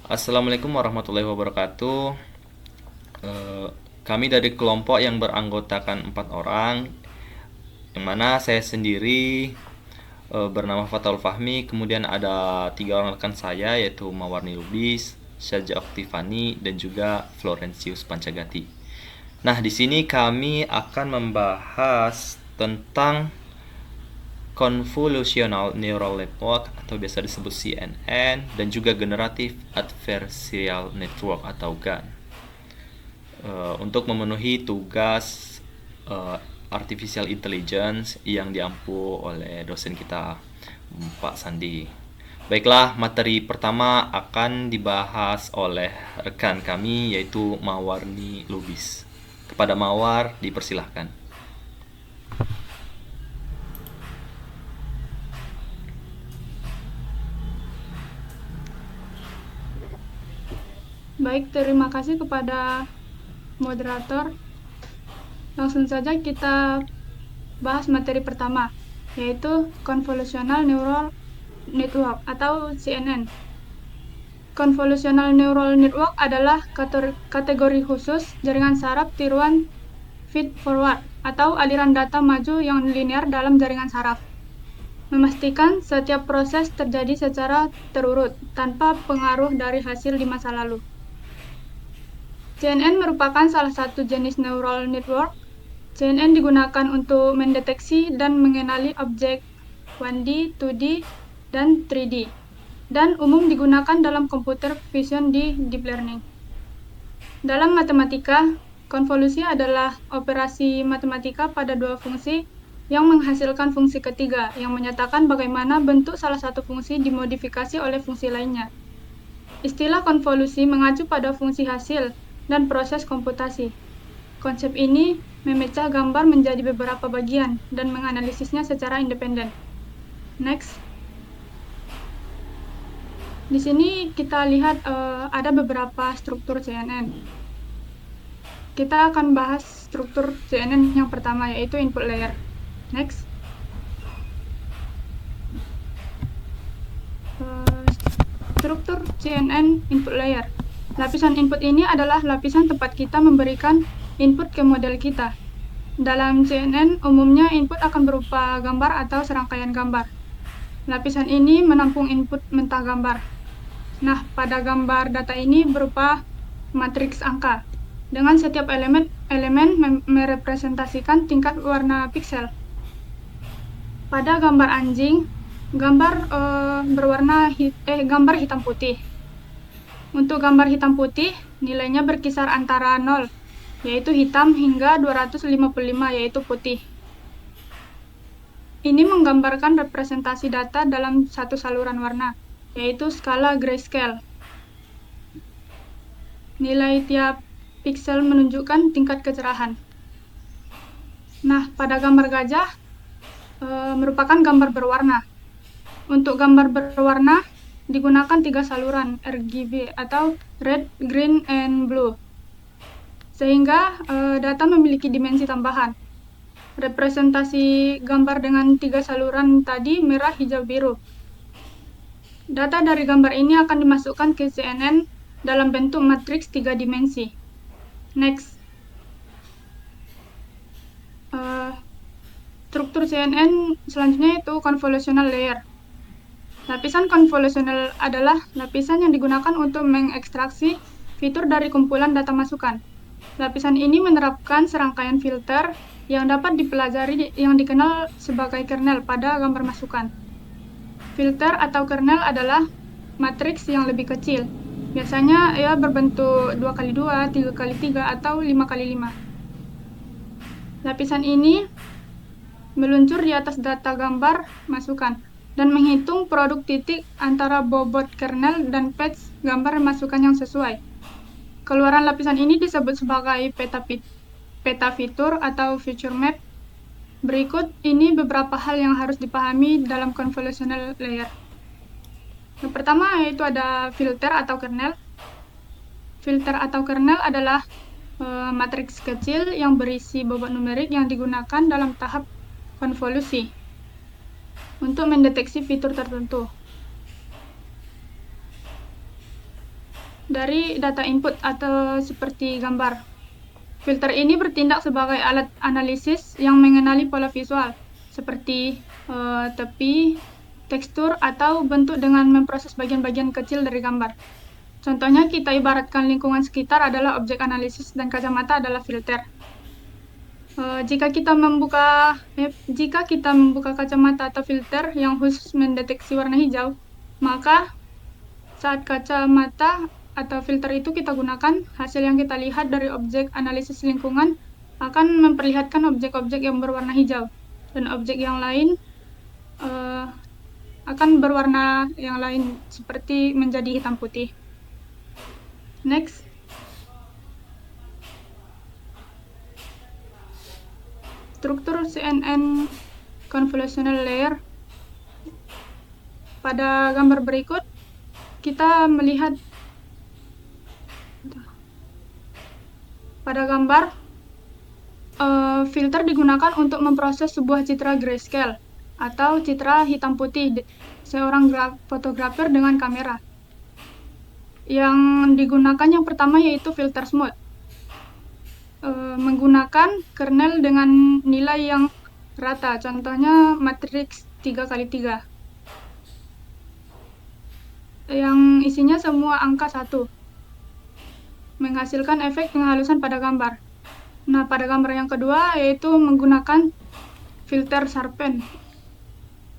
Assalamualaikum warahmatullahi wabarakatuh. Eh, Kami dari kelompok yang beranggotakan 4 orang, yang mana saya sendiri bernama Fatul Fahmi, kemudian ada 3 orang rekan saya yaitu Mawarni Lubis, Syaja Oktifani, dan juga Florentius Pancagati. Nah, di sini kami akan membahas tentang Convolutional Neural Network atau biasa disebut CNN, dan juga Generative Adversarial Network atau GAN, untuk memenuhi tugas uh, Artificial Intelligence yang diampu oleh dosen kita, Pak Sandi. Baiklah, materi pertama akan dibahas oleh rekan kami yaitu Mawarni Lubis. Kepada Mawar dipersilahkan. Baik, terima kasih kepada moderator. Langsung saja kita bahas materi pertama, yaitu Convolutional Neural Network atau CNN. Convolutional Neural Network adalah kategori khusus jaringan saraf tiruan feed-forward atau aliran data maju yang linear dalam jaringan saraf, memastikan setiap proses terjadi secara terurut tanpa pengaruh dari hasil di masa lalu. CNN merupakan salah satu jenis neural network. CNN digunakan untuk mendeteksi dan mengenali objek 1D, 2D, dan 3D, dan umum digunakan dalam computer vision di deep learning. Dalam matematika, konvolusi adalah operasi matematika pada dua fungsi yang menghasilkan fungsi ketiga, yang menyatakan bagaimana bentuk salah satu fungsi dimodifikasi oleh fungsi lainnya. Istilah konvolusi mengacu pada fungsi hasil dan proses komputasi. Konsep ini memecah gambar menjadi beberapa bagian dan menganalisisnya secara independen. Next. Di sini kita lihat ada beberapa struktur CNN. Kita akan bahas struktur CNN yang pertama, yaitu input layer. Next. Struktur CNN input layer. Lapisan input ini adalah lapisan tempat kita memberikan input ke model kita. Dalam CNN, umumnya input akan berupa gambar atau serangkaian gambar. Lapisan ini menampung input mentah gambar. Nah, pada gambar data ini berupa matriks angka, dengan setiap elemen merepresentasikan tingkat warna piksel. Pada gambar anjing, gambar gambar hitam putih. Untuk gambar hitam putih, nilainya berkisar antara 0, yaitu hitam, hingga 255, yaitu putih. Ini menggambarkan representasi data dalam satu saluran warna, yaitu skala grayscale. Nilai tiap piksel menunjukkan tingkat kecerahan. Nah, pada gambar gajah merupakan gambar berwarna. Untuk gambar berwarna digunakan 3 saluran RGB atau red, green, and blue, sehingga data memiliki dimensi tambahan. Representasi gambar dengan 3 saluran tadi merah, hijau, biru. Data dari gambar ini akan dimasukkan ke CNN dalam bentuk matriks 3 dimensi. Next. Struktur CNN selanjutnya itu convolutional layer. Lapisan convolutional adalah lapisan yang digunakan untuk mengekstraksi fitur dari kumpulan data masukan. Lapisan ini menerapkan serangkaian filter yang dapat dipelajari yang dikenal sebagai kernel pada gambar masukan. Filter atau kernel adalah matriks yang lebih kecil. Biasanya ia berbentuk 2x2, 3x3, atau 5x5. Lapisan ini meluncur di atas data gambar masukan dan menghitung produk titik antara bobot kernel dan patch gambar masukan yang sesuai. Keluaran lapisan ini disebut sebagai peta fitur atau feature map. Berikut ini beberapa hal yang harus dipahami dalam convolutional layer. Yang pertama yaitu ada filter atau kernel. Filter atau kernel adalah matriks kecil yang berisi bobot numerik yang digunakan dalam tahap konvolusi untuk mendeteksi fitur tertentu. dari data input atau seperti gambar. Filter ini bertindak sebagai alat analisis yang mengenali pola visual, seperti tepi, tekstur, atau bentuk dengan memproses bagian-bagian kecil dari gambar. Contohnya, kita ibaratkan lingkungan sekitar adalah objek analisis dan kacamata adalah filter. Jika kita membuka kacamata atau filter yang khusus mendeteksi warna hijau, maka saat kacamata atau filter itu kita gunakan, hasil yang kita lihat dari objek analisis lingkungan akan memperlihatkan objek-objek yang berwarna hijau, dan objek yang lain akan berwarna yang lain, seperti menjadi hitam putih. Next. Struktur CNN convolutional layer. Pada gambar berikut, kita melihat pada gambar filter digunakan untuk memproses sebuah citra grayscale atau citra hitam putih seorang fotografer dengan kamera. Yang digunakan yang pertama yaitu filter smooth, menggunakan kernel dengan nilai yang rata, contohnya matriks 3x3 yang isinya semua angka 1, menghasilkan efek penghalusan pada gambar. Nah, pada gambar yang kedua yaitu menggunakan filter sharpen,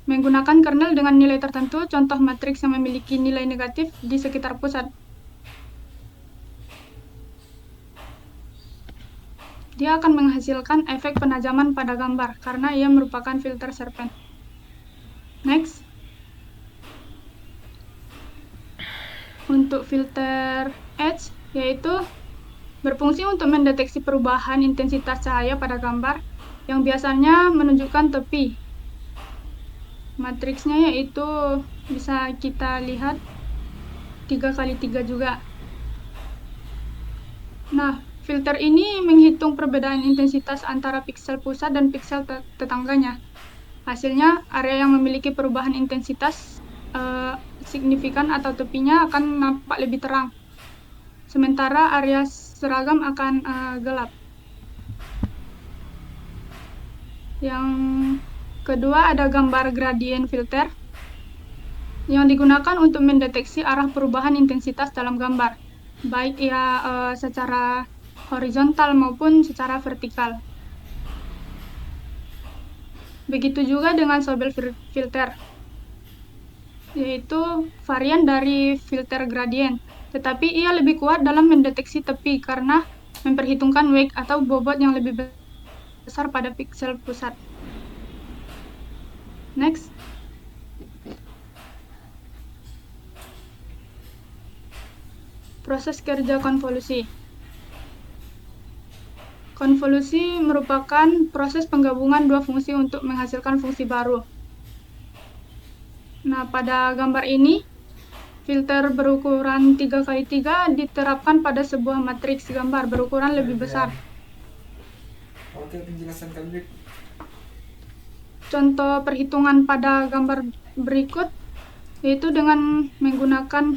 menggunakan kernel dengan nilai tertentu, contoh matriks yang memiliki nilai negatif di sekitar pusat. Dia akan menghasilkan efek penajaman pada gambar karena ia merupakan filter sharpen. Next. Untuk filter edge, yaitu berfungsi untuk mendeteksi perubahan intensitas cahaya pada gambar yang biasanya menunjukkan tepi. Matriksnya yaitu bisa kita lihat 3x3 juga. Nah, filter ini menghitung perbedaan intensitas antara piksel pusat dan piksel tetangganya. Hasilnya, area yang memiliki perubahan intensitas signifikan atau tepinya akan nampak lebih terang, sementara area seragam akan gelap. Yang kedua ada gambar gradient filter yang digunakan untuk mendeteksi arah perubahan intensitas dalam gambar, baik ia secara horizontal maupun secara vertikal. Begitu juga dengan Sobel filter, yaitu varian dari filter gradient, tetapi ia lebih kuat dalam mendeteksi tepi karena memperhitungkan wake atau bobot yang lebih besar pada piksel pusat. Next. Proses kerja konvolusi. Konvolusi merupakan proses penggabungan dua fungsi untuk menghasilkan fungsi baru. Nah, pada gambar ini, filter berukuran 3x3 diterapkan pada sebuah matriks gambar berukuran lebih besar. Oke, penjelasan kami. Contoh perhitungan pada gambar berikut yaitu dengan menggunakan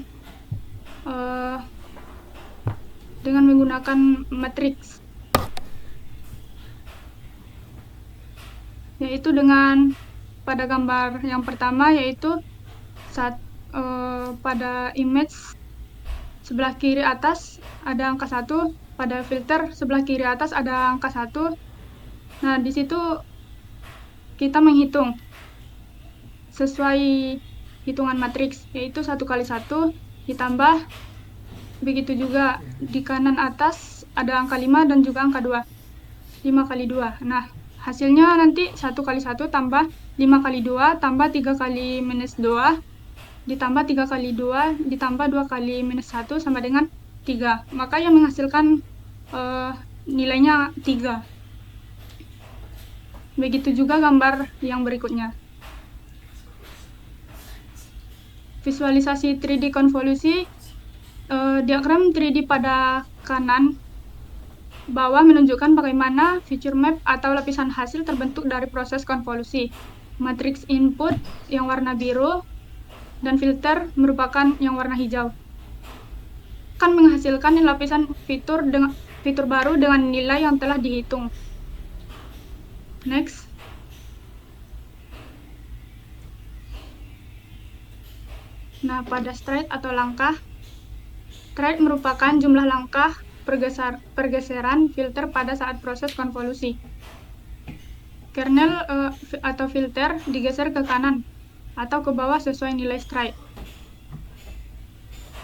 matriks, yaitu dengan pada gambar yang pertama yaitu pada image sebelah kiri atas ada angka 1, pada filter sebelah kiri atas ada angka 1. Nah, di situ kita menghitung sesuai hitungan matriks, yaitu 1x1 ditambah, begitu juga di kanan atas ada angka 5 dan juga angka 2, 5x2. Nah, hasilnya nanti 1x1 tambah 5x2 tambah 3x-2 ditambah 3x2 ditambah 2x-1 sama dengan 3. Maka yang menghasilkan nilainya 3. Begitu juga gambar yang berikutnya. Visualisasi 3D konvolusi. Diagram 3D pada kanan bawah menunjukkan bagaimana feature map atau lapisan hasil terbentuk dari proses konvolusi. Matriks input yang warna biru dan filter merupakan yang warna hijau. akan menghasilkan lapisan fitur baru dengan nilai yang telah dihitung. Next. Nah, pada stride atau langkah, stride merupakan jumlah langkah pergeseran filter pada saat proses konvolusi. Kernel atau filter digeser ke kanan atau ke bawah sesuai nilai stride.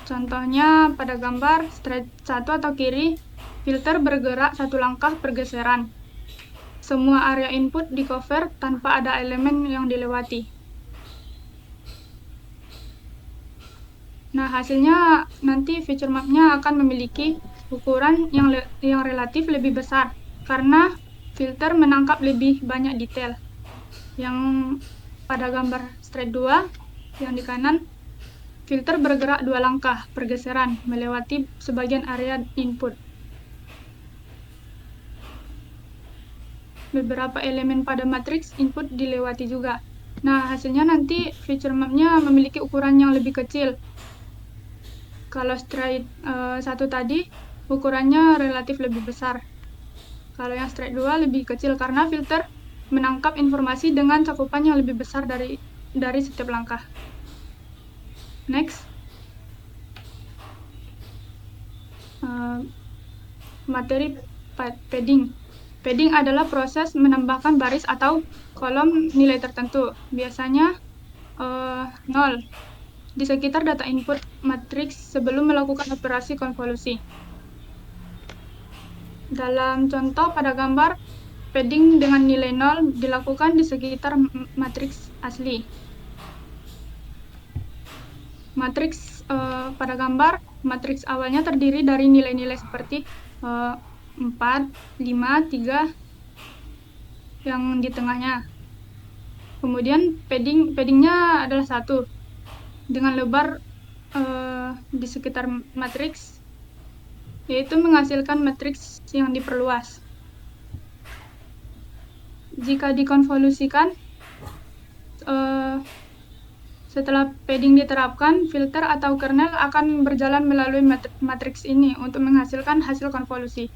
Contohnya pada gambar stride 1 atau kiri, filter bergerak satu langkah pergeseran. Semua area input di cover tanpa ada elemen yang dilewati. Nah, hasilnya nanti feature mapnya akan memiliki ukuran yang relatif lebih besar karena filter menangkap lebih banyak detail. Yang pada gambar stride 2 yang di kanan, filter bergerak 2 langkah pergeseran melewati sebagian area input. Beberapa elemen pada matriks input dilewati juga. Nah, hasilnya nanti feature mapnya memiliki ukuran yang lebih kecil. Kalau stride 1 tadi, ukurannya relatif lebih besar. Kalau yang stride 2 lebih kecil karena filter menangkap informasi dengan cakupan yang lebih besar dari setiap langkah. Next. Materi padding. Padding adalah proses menambahkan baris atau kolom nilai tertentu, biasanya 0, di sekitar data input matriks sebelum melakukan operasi konvolusi. Dalam contoh pada gambar, padding dengan nilai 0 dilakukan di sekitar matriks asli. Matriks pada gambar, matriks awalnya terdiri dari nilai-nilai seperti 4, 5, 3 yang di tengahnya. Kemudian paddingnya adalah 1 dengan lebar di sekitar matriks, yaitu menghasilkan matriks yang diperluas. Jika dikonvolusikan, setelah padding diterapkan, filter atau kernel akan berjalan melalui matriks ini untuk menghasilkan hasil konvolusi.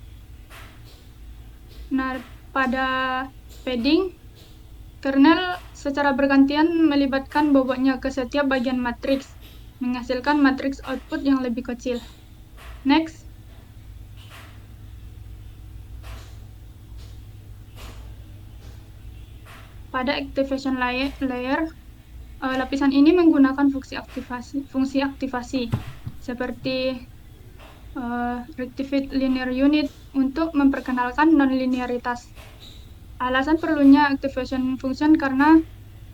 Nah, pada padding, kernel secara bergantian melibatkan bobotnya ke setiap bagian matriks, menghasilkan matriks output yang lebih kecil. Next. Pada activation layer, lapisan ini menggunakan fungsi aktivasi seperti rectified linear unit untuk memperkenalkan nonlinearitas. Alasan perlunya activation function karena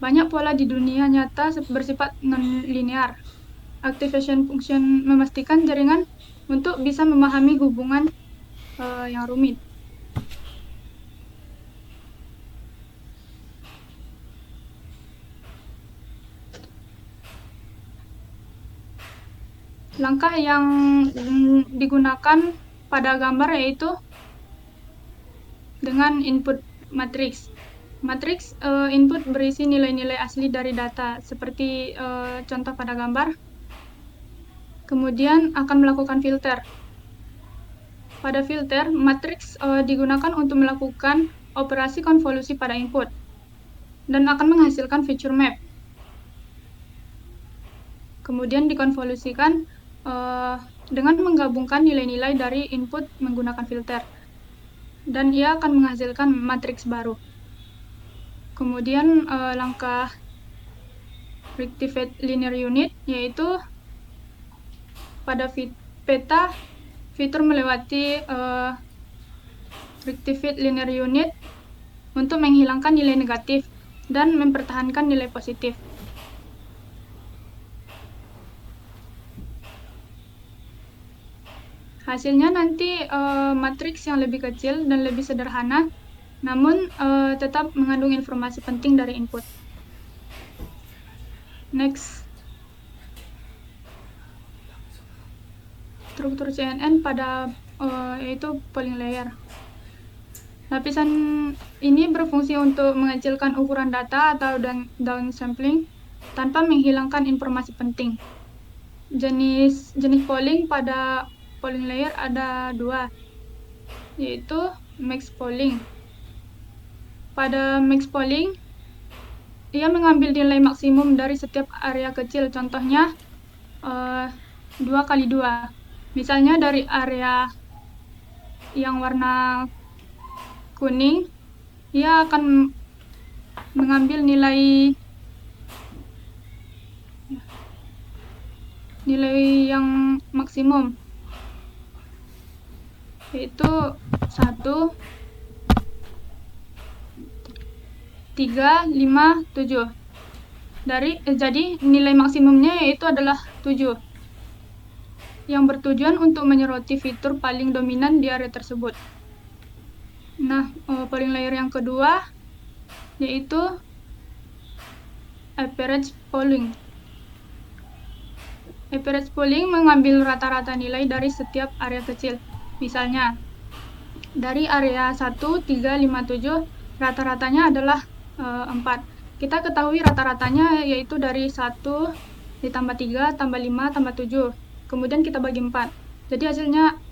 banyak pola di dunia nyata bersifat non-linear. Activation function memastikan jaringan untuk bisa memahami hubungan yang rumit. Langkah yang digunakan pada gambar yaitu dengan input matriks. Matriks input berisi nilai-nilai asli dari data seperti contoh pada gambar. Kemudian akan melakukan filter. Pada filter, matriks digunakan untuk melakukan operasi konvolusi pada input dan akan menghasilkan feature map. Kemudian dikonvolusikan dengan menggabungkan nilai-nilai dari input menggunakan filter, dan ia akan menghasilkan matriks baru. Kemudian langkah rectified linear unit, yaitu pada peta fitur melewati rectified linear unit untuk menghilangkan nilai negatif dan mempertahankan nilai positif. Hasilnya nanti matriks yang lebih kecil dan lebih sederhana, namun tetap mengandung informasi penting dari input. Next. Struktur CNN pada yaitu polling layer. Lapisan ini berfungsi untuk mengecilkan ukuran data atau downsampling tanpa menghilangkan informasi penting. Jenis polling pada polling layer ada dua, yaitu max polling. Pada max polling, ia mengambil nilai maksimum dari setiap area kecil, contohnya 2x2. Misalnya dari area yang warna kuning, ia akan mengambil nilai yang maksimum, yaitu 1, 3, 5, 7. Jadi nilai maksimumnya yaitu adalah 7, yang bertujuan untuk menyoroti fitur paling dominan di area tersebut. Nah, polling layer yang kedua yaitu average polling. Average polling mengambil rata-rata nilai dari setiap area kecil. Misalnya, dari area 1, 3, 5, 7, rata-ratanya adalah 4. Kita ketahui rata-ratanya yaitu dari 1 ditambah 3, tambah 5, tambah 7. Kemudian kita bagi 4. Jadi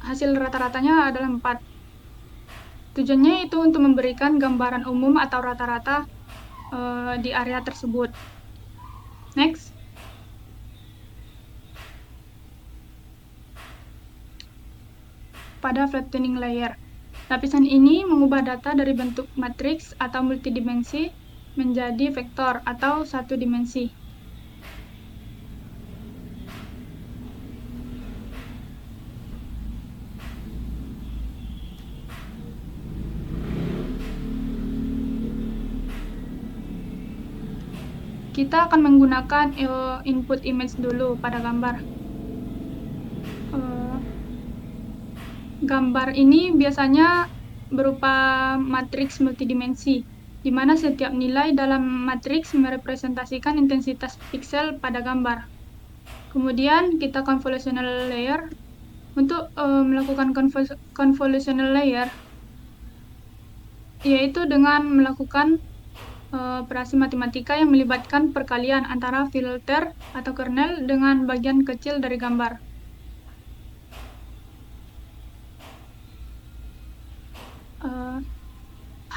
hasil rata-ratanya adalah 4. Tujuannya itu untuk memberikan gambaran umum atau rata-rata di area tersebut. Next. Pada flattening layer, lapisan ini mengubah data dari bentuk matriks atau multidimensi menjadi vektor atau satu dimensi. Kita akan menggunakan input image dulu pada gambar. Gambar ini biasanya berupa matriks multidimensi, di mana setiap nilai dalam matriks merepresentasikan intensitas piksel pada gambar. Kemudian kita convolutional layer. Untuk melakukan convolutional layer, yaitu dengan melakukan operasi matematika yang melibatkan perkalian antara filter atau kernel dengan bagian kecil dari gambar.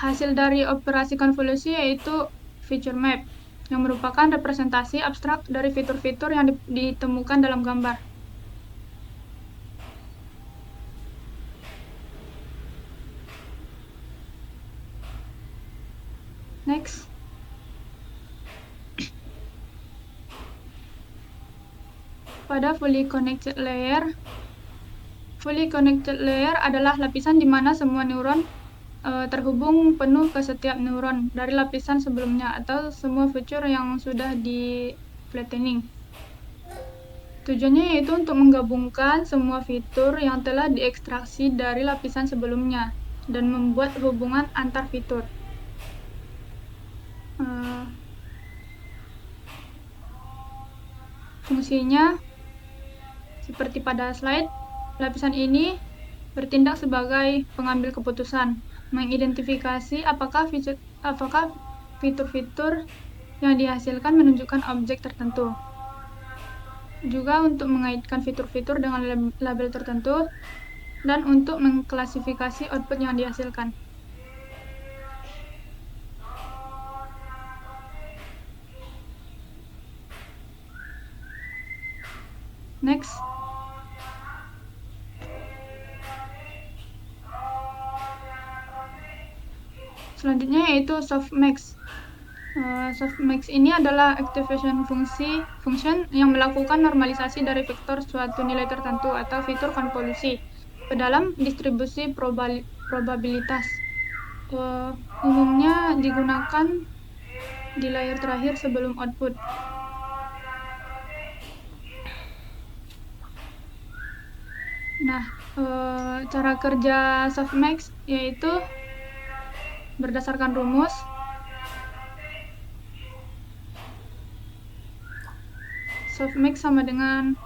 Hasil dari operasi konvolusi yaitu feature map, yang merupakan representasi abstrak dari fitur-fitur yang ditemukan dalam gambar. Next. Pada fully connected layer adalah lapisan di mana semua neuron terhubung penuh ke setiap neuron dari lapisan sebelumnya atau semua fitur yang sudah di flattening. Tujuannya yaitu untuk menggabungkan semua fitur yang telah diekstraksi dari lapisan sebelumnya dan membuat hubungan antar fitur. Fungsinya seperti pada slide, lapisan ini bertindak sebagai pengambil keputusan, mengidentifikasi apakah fitur-fitur yang dihasilkan menunjukkan objek tertentu. Juga untuk mengaitkan fitur-fitur dengan label tertentu dan untuk mengklasifikasi output yang dihasilkan. Next. Selanjutnya yaitu softmax. Softmax ini adalah activation function yang melakukan normalisasi dari vektor suatu nilai tertentu atau fitur konvolusi ke dalam distribusi probabilitas. Umumnya digunakan di layer terakhir sebelum output. Nah, cara kerja softmax yaitu berdasarkan rumus softmax sama dengan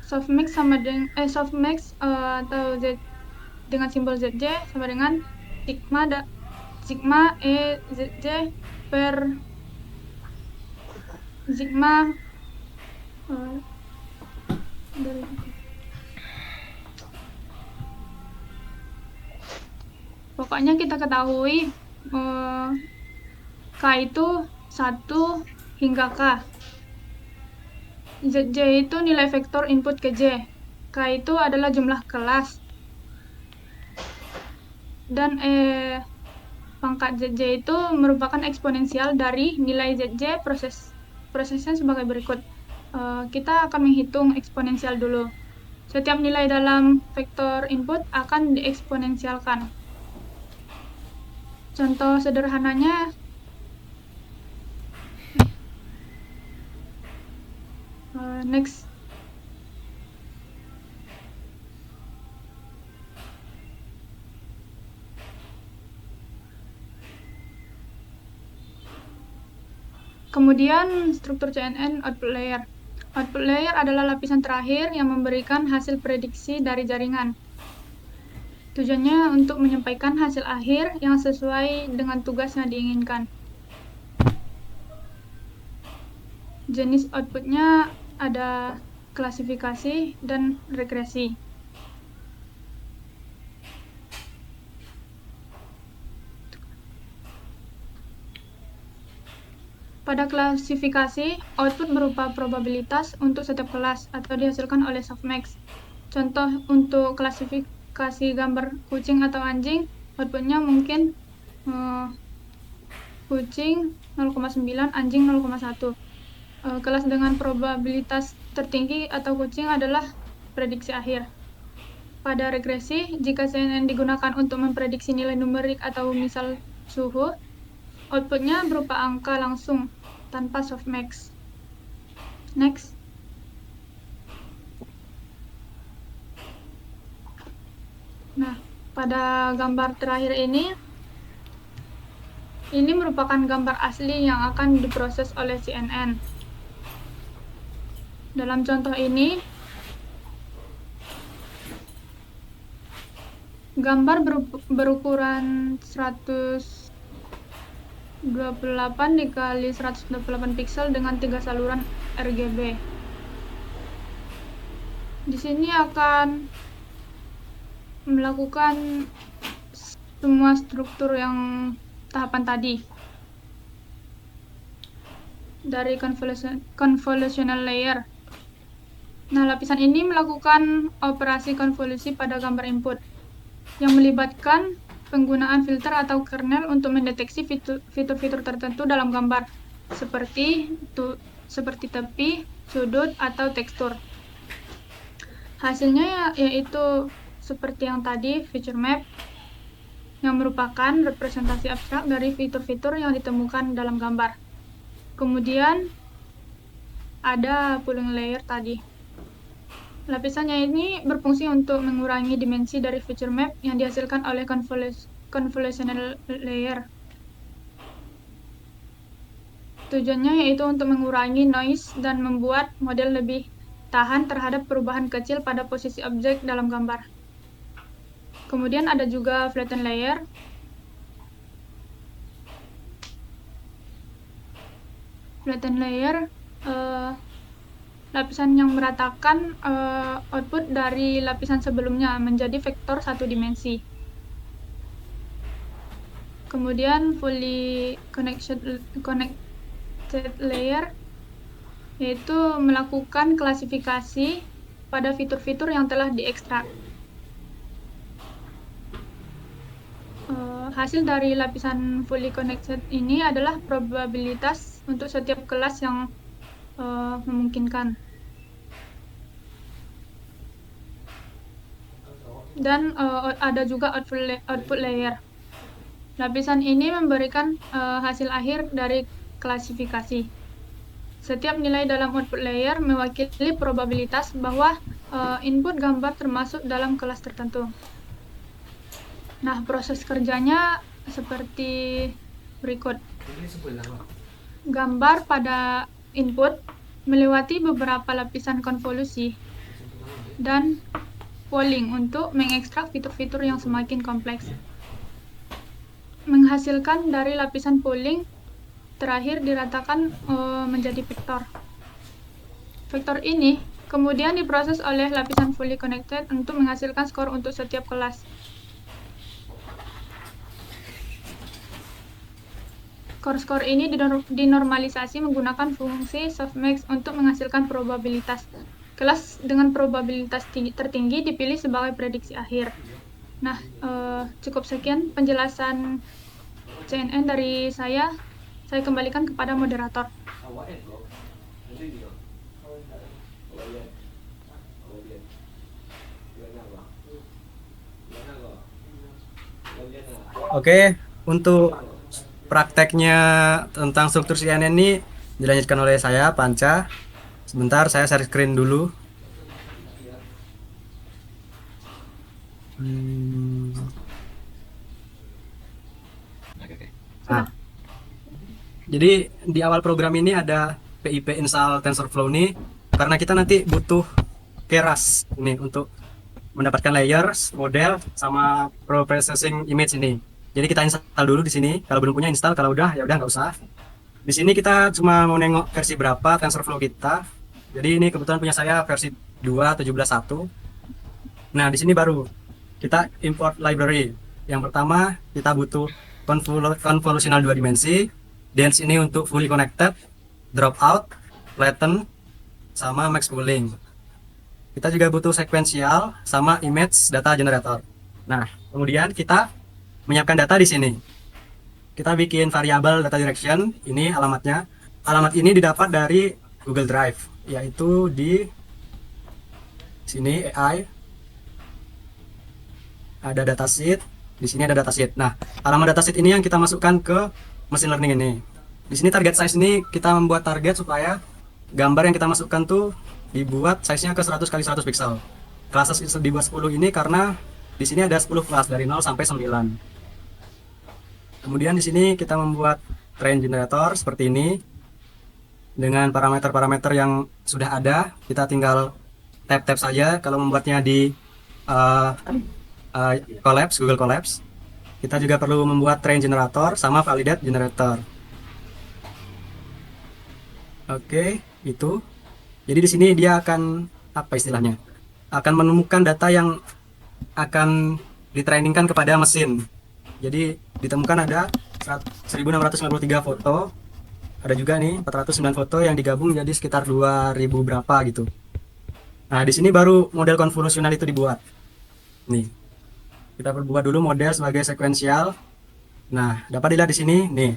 softmax atau Z dengan simbol ZJ sama dengan sigma E ZJ per sigma pokoknya kita ketahui K itu 1 hingga K. ZJ itu nilai vektor input ke J. K itu adalah jumlah kelas. Dan pangkat ZJ itu merupakan eksponensial dari nilai ZJ. Prosesnya sebagai berikut. Kita akan menghitung eksponensial dulu. Setiap nilai dalam vektor input akan dieksponensialkan. Contoh sederhananya, next. Kemudian struktur CNN output layer. Output layer adalah lapisan terakhir yang memberikan hasil prediksi dari jaringan. Tujuannya untuk menyampaikan hasil akhir yang sesuai dengan tugas yang diinginkan. Jenis outputnya ada klasifikasi dan regresi. Pada klasifikasi, output berupa probabilitas untuk setiap kelas atau dihasilkan oleh softmax. Contoh untuk klasifikasi gambar kucing atau anjing, outputnya mungkin kucing 0,9, anjing 0,1. Kelas dengan probabilitas tertinggi atau kucing adalah prediksi akhir. Pada regresi, jika CNN digunakan untuk memprediksi nilai numerik atau misal suhu, outputnya berupa angka langsung tanpa softmax. Next. Nah, pada gambar terakhir ini merupakan gambar asli yang akan diproses oleh CNN. Dalam contoh ini, gambar berukuran 128 dikali 128 piksel dengan 3 saluran RGB. Di sini akan melakukan semua struktur yang tahapan tadi. Dari convolutional layer. Nah, lapisan ini melakukan operasi konvolusi pada gambar input yang melibatkan penggunaan filter atau kernel untuk mendeteksi fitur-fitur tertentu dalam gambar, seperti tepi, sudut, atau tekstur. Hasilnya yaitu seperti yang tadi, feature map, yang merupakan representasi abstrak dari fitur-fitur yang ditemukan dalam gambar. Kemudian ada pooling layer tadi. Lapisannya ini berfungsi untuk mengurangi dimensi dari feature map yang dihasilkan oleh convolutional layer. Tujuannya yaitu untuk mengurangi noise dan membuat model lebih tahan terhadap perubahan kecil pada posisi objek dalam gambar. Kemudian ada juga flatten layer. Flatten layer lapisan yang meratakan output dari lapisan sebelumnya menjadi vektor satu dimensi. Kemudian fully connected layer yaitu melakukan klasifikasi pada fitur-fitur yang telah diekstrak. Hasil dari lapisan fully connected ini adalah probabilitas untuk setiap kelas yang memungkinkan. Dan ada juga output layer. Lapisan ini memberikan hasil akhir dari klasifikasi. Setiap nilai dalam output layer mewakili probabilitas bahwa input gambar termasuk dalam kelas tertentu. Nah, proses kerjanya seperti berikut. Gambar pada input melewati beberapa lapisan konvolusi dan polling untuk mengekstrak fitur-fitur yang semakin kompleks. Menghasilkan dari lapisan polling terakhir diratakan menjadi vektor. Vektor ini kemudian diproses oleh lapisan fully connected untuk menghasilkan skor untuk setiap kelas. Skor-skor ini dinormalisasi menggunakan fungsi softmax untuk menghasilkan probabilitas. Kelas dengan probabilitas tertinggi dipilih sebagai prediksi akhir. Nah, cukup sekian penjelasan CNN dari saya. Saya kembalikan kepada moderator. Oke, untuk prakteknya tentang struktur CNN ini dilanjutkan oleh saya, Panca. Sebentar, saya share screen dulu. Oke. Nah, jadi di awal program ini ada PIP install TensorFlow nih, karena kita nanti butuh keras nih untuk mendapatkan layers, model, sama processing image ini. Jadi kita install dulu di sini. Kalau belum punya install, kalau udah ya udah nggak usah. Di sini kita cuma mau nengok versi berapa TensorFlow kita. Jadi ini kebetulan punya saya versi 2.17.1. Nah, di sini baru kita import library. Yang pertama kita butuh convolutional 2 dimensi, dense ini untuk fully connected, dropout, flatten, sama max pooling. Kita juga butuh sequential sama image data generator. Nah, kemudian kita menyiapkan data di sini. Kita bikin variabel data direction, ini alamatnya. Alamat ini didapat dari Google Drive, yaitu di sini AI. Ada datasheet, di sini ada datasheet. Nah, alamat datasheet ini yang kita masukkan ke machine learning ini. Di sini target size ini kita membuat target supaya gambar yang kita masukkan tuh dibuat size-nya ke 100 x 100 pixel. Kelas dibuat 10 ini karena di sini ada 10 kelas dari 0 sampai 9. Kemudian di sini kita membuat train generator seperti ini dengan parameter-parameter yang sudah ada. Kita tinggal tap-tap saja kalau membuatnya di Colabs, Google Colabs. Kita juga perlu membuat train generator sama validate generator. Oke, itu. Jadi di sini dia akan apa istilahnya? Akan menemukan data yang akan ditrainingkan kepada mesin. Jadi ditemukan ada 1693 foto. Ada juga nih 409 foto yang digabung jadi sekitar 2000 berapa gitu. Nah, di sini baru model konvolusional itu dibuat. Nih. Kita buat dulu model sebagai sekuensial. Nah, dapat dilihat di sini nih.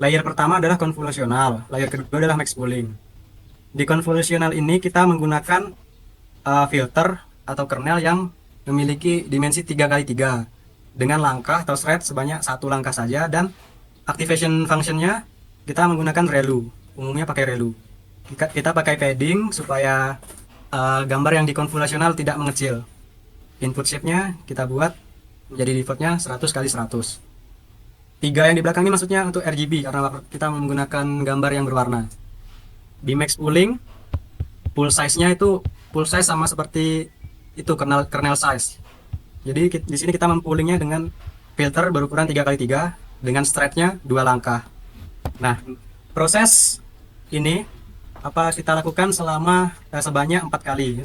Layer pertama adalah konvolusional, layer kedua adalah max pooling. Di konvolusional ini kita menggunakan filter atau kernel yang memiliki dimensi 3x3 dengan langkah atau thread sebanyak satu langkah saja, dan activation functionnya kita menggunakan ReLU, umumnya pakai ReLU. Kita pakai padding supaya gambar yang di konvolusional tidak mengecil. Input shape-nya kita buat menjadi defaultnya 100 x 100. 3 yang di belakang ini maksudnya untuk RGB karena kita menggunakan gambar yang berwarna. Di max pooling, pool size-nya itu pool size sama seperti itu kernel size. Jadi di sini kita mempoolingnya dengan filter berukuran 3x3 dengan thread-nya 2 langkah. Nah, proses ini apa kita lakukan selama sebanyak 4 kali, 1,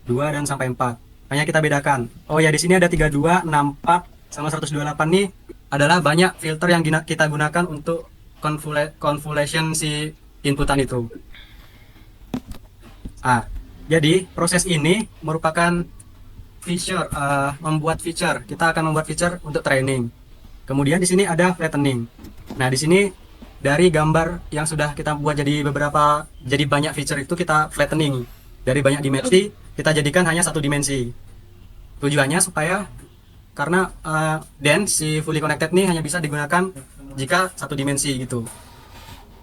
2 dan sampai 4. Hanya kita bedakan. Oh ya, di sini ada 32, 64 sama 128 nih adalah banyak filter yang kita gunakan untuk convolution si inputan itu. Jadi proses ini merupakan feature, membuat feature. Kita akan membuat feature untuk training. Kemudian di sini ada flattening. Nah, di sini dari gambar yang sudah kita buat jadi banyak feature itu kita flattening. Dari banyak dimensi kita jadikan hanya satu dimensi. Tujuannya supaya karena dense si fully connected ini hanya bisa digunakan jika satu dimensi gitu.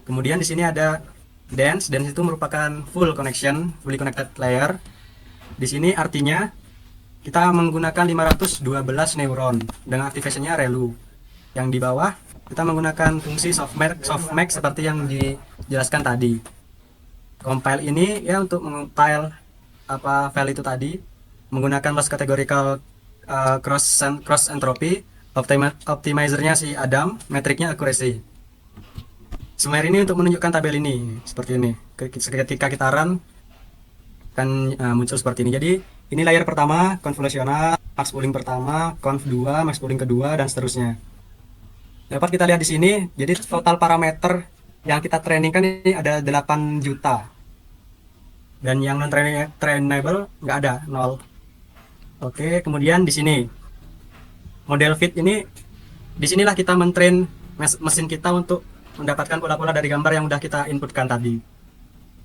Kemudian di sini ada dense itu merupakan full connection, fully connected layer. Di sini artinya kita menggunakan 512 neuron dengan activation-nya ReLU. Yang di bawah kita menggunakan fungsi softmax seperti yang dijelaskan tadi. Compile ini ya untuk mengcompile file itu tadi menggunakan loss categorical cross entropy, optimizer-nya si Adam, metriknya accuracy. Sumer ini untuk menunjukkan tabel ini seperti ini. Ketika kita run kan muncul seperti ini. Jadi ini layer pertama konvolusional, max pooling pertama, conv 2, max pooling kedua dan seterusnya. Dapat kita lihat di sini, jadi total parameter yang kita trainingkan ini ada 8 juta. Dan yang non trainable nggak ada, 0. Oke, kemudian di sini model fit ini, disinilah kita mentrain mesin kita untuk mendapatkan pola-pola dari gambar yang udah kita inputkan tadi.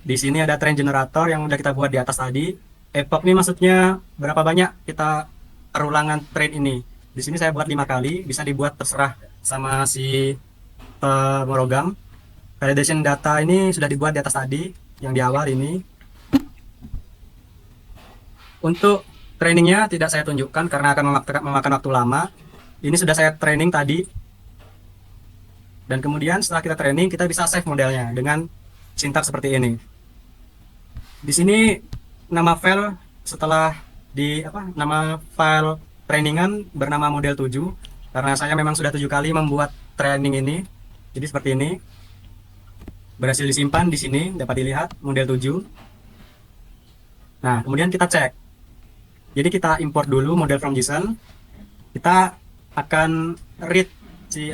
Di sini ada train generator yang udah kita buat di atas tadi. Epoch ini maksudnya berapa banyak kita perulangan train ini. Di sini saya buat 5 kali, bisa dibuat terserah sama si pemrogram. Validation data ini sudah dibuat di atas tadi, yang di awal ini. Untuk trainingnya tidak saya tunjukkan karena akan memakan waktu lama. Ini sudah saya training tadi. Dan kemudian setelah kita training, kita bisa save modelnya dengan sintaks seperti ini. Di sini nama file setelah nama file trainingan bernama model 7 karena saya memang sudah 7 kali membuat training ini. Jadi seperti ini. Berhasil disimpan di sini, dapat dilihat model 7. Nah, kemudian kita cek. Jadi kita import dulu model from JSON. Kita akan read si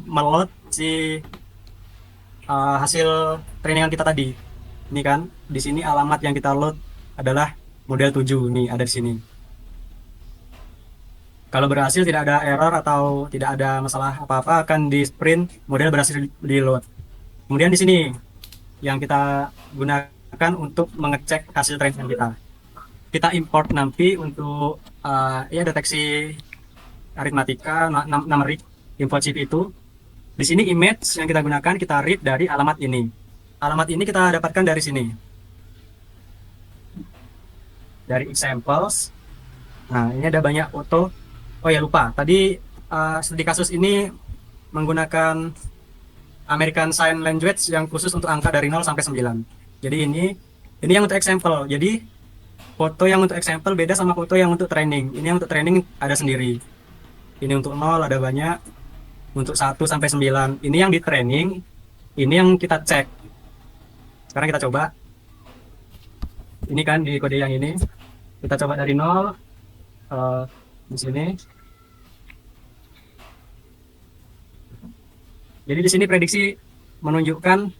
meload si hasil trainingan kita tadi. Ini kan di sini alamat yang kita load adalah model 7 nih, ada di sini. Kalau berhasil tidak ada error atau tidak ada masalah apa-apa akan di sprint model berhasil di load. Kemudian di sini yang kita gunakan untuk mengecek hasil training kita. Kita import nanti untuk deteksi aritmatika numeric info chip itu. Di sini image yang kita gunakan kita read dari alamat ini. Alamat ini kita dapatkan dari sini. Dari examples. Nah, ini ada banyak foto. Oh ya lupa, tadi studi kasus ini menggunakan American Sign Language yang khusus untuk angka dari 0 sampai 9. Jadi ini yang untuk example. Jadi foto yang untuk example beda sama foto yang untuk training. Ini yang untuk training ada sendiri. Ini untuk 0 ada banyak. Untuk 1 sampai 9. Ini yang di training. Ini yang kita cek. Sekarang kita coba. Ini kan di kode yang ini. Kita coba dari 0. Di sini. Jadi di sini prediksi menunjukkan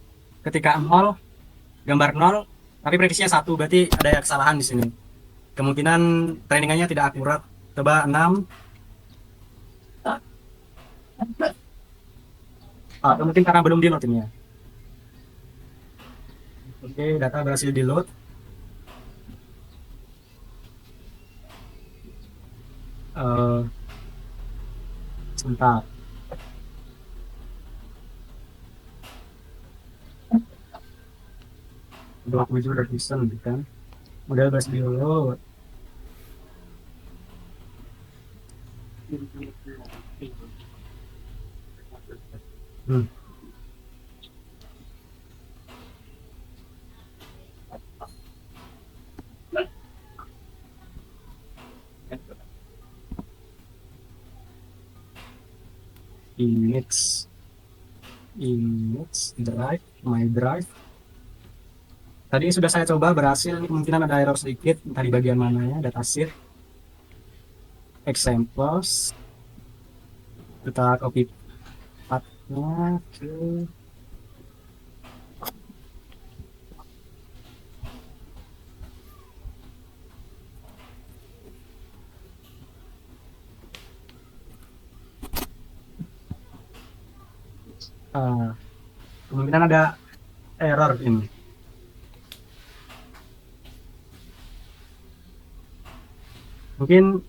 ketika 0 gambar 0 tapi prediksinya 1, berarti ada kesalahan di sini. Kemungkinan trainingannya tidak akurat. Coba 6. Mungkin karena belum di load ini ya. Oke, data berhasil di load. Sebentar. Dua tujuh revision kan. Model berhasil di load. Image drive, my drive. Tadi sudah saya coba berhasil, kemungkinan ada error sedikit entah di bagian mananya. Datasheet examples, kita copy pathnya ke kemungkinan ada error ini. Mungkin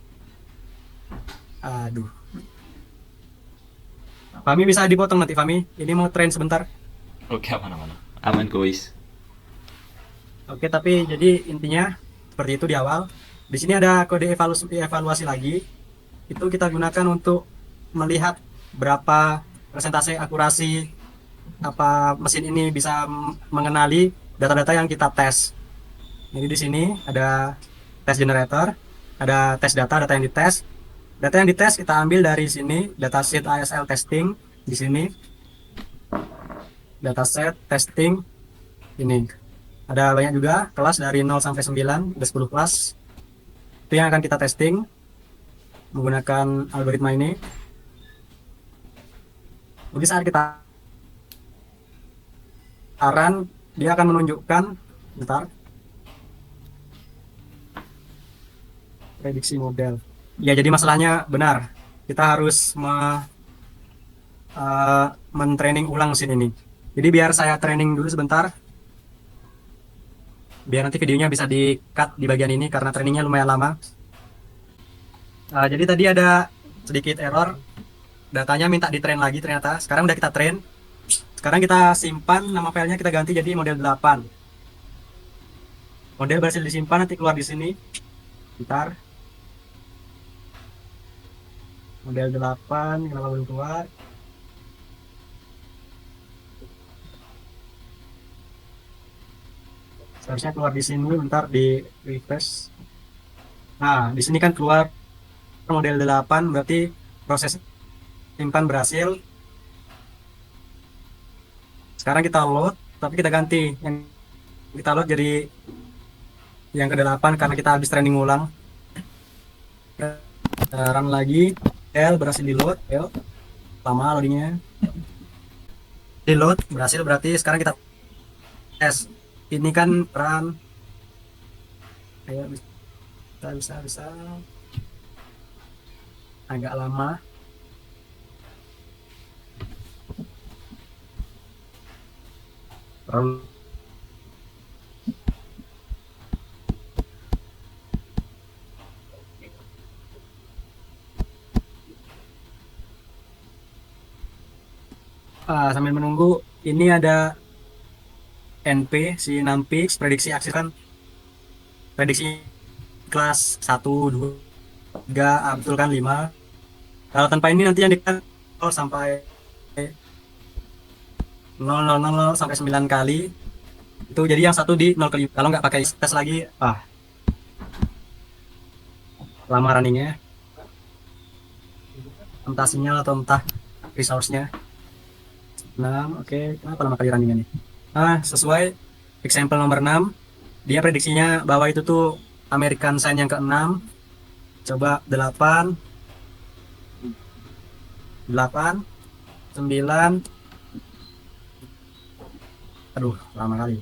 Fami bisa dipotong nanti Fami. Ini mau train sebentar. Oke, aman-aman. Aman guys. Oke, tapi jadi intinya seperti itu di awal. Di sini ada kode evaluasi lagi. Itu kita gunakan untuk melihat berapa persentase akurasi apa mesin ini bisa mengenali data-data yang kita tes. Jadi di sini ada test generator, ada tes data yang dites. Data yang dites kita ambil dari sini, datasheet ASL testing di sini. dataset, testing. Ini ada banyak juga kelas dari 0 sampai 9, ada 10 kelas. Itu yang akan kita testing menggunakan algoritma ini. Jadi saat kita run, dia akan menunjukkan, bentar, prediksi model. Ya, jadi masalahnya benar. Kita harus men-training ulang mesin ini. Jadi biar saya training dulu sebentar. Biar nanti videonya bisa di-cut di bagian ini karena trainingnya lumayan lama. Jadi tadi ada sedikit error. Datanya minta di-train lagi ternyata. Sekarang udah kita train. Sekarang kita simpan, nama filenya kita ganti jadi model 8. Model berhasil disimpan, nanti keluar di sini. Bentar. Model 8, kenapa belum keluar? Seharusnya keluar di sini, bentar di refresh. Nah, di sini kan keluar model 8, berarti proses simpan berhasil. Sekarang kita load, tapi kita ganti. Yang kita load jadi yang ke-8 karena kita habis training ulang. Run lagi, L berhasil di load, L lama loadingnya. Di load berhasil, berarti sekarang kita tes. Ini kan run. Ayo, bisa agak lama. Run. Sambil menunggu, ini ada NP si Numpix prediksi akses kan, prediksi kelas 1, 2, 3, betul kan 5. Kalau tanpa ini nanti yang dikatakan 0 sampai 0 sampai 9 kali. Itu jadi yang satu di 0 kali. Kalau nggak pakai tes lagi, lama runningnya. Entah sinyal atau entah resource-nya. 6, oke. Kenapa lama kali runningnya nih? Sesuai example nomor 6, dia prediksinya bahwa itu tuh American sign yang ke-6. Coba 8, 9. Aduh, lama kali.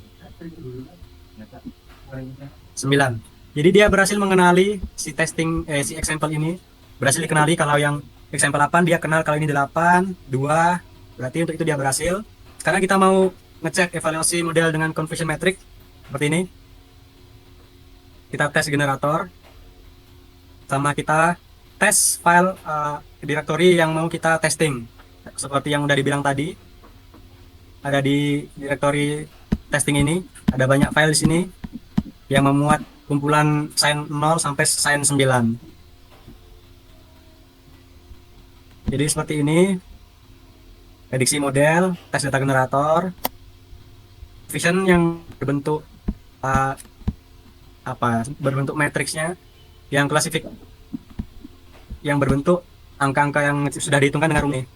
9. Jadi dia berhasil mengenali si si example ini. Berhasil dikenali kalau yang example 8 dia kenal kalau ini 8, 2. Berarti untuk itu dia berhasil. Sekarang kita mau ngecek evaluasi model dengan confusion metric seperti ini. Kita tes generator, sama kita tes file directory yang mau kita testing. Seperti yang udah dibilang tadi, ada di directory testing ini ada banyak file di sini yang memuat kumpulan sign 0 sampai sign 9. Jadi seperti ini prediksi model, tes data generator, vision yang berbentuk berbentuk matriksnya, yang klasifik yang berbentuk angka-angka yang sudah dihitungkan dengan rumit.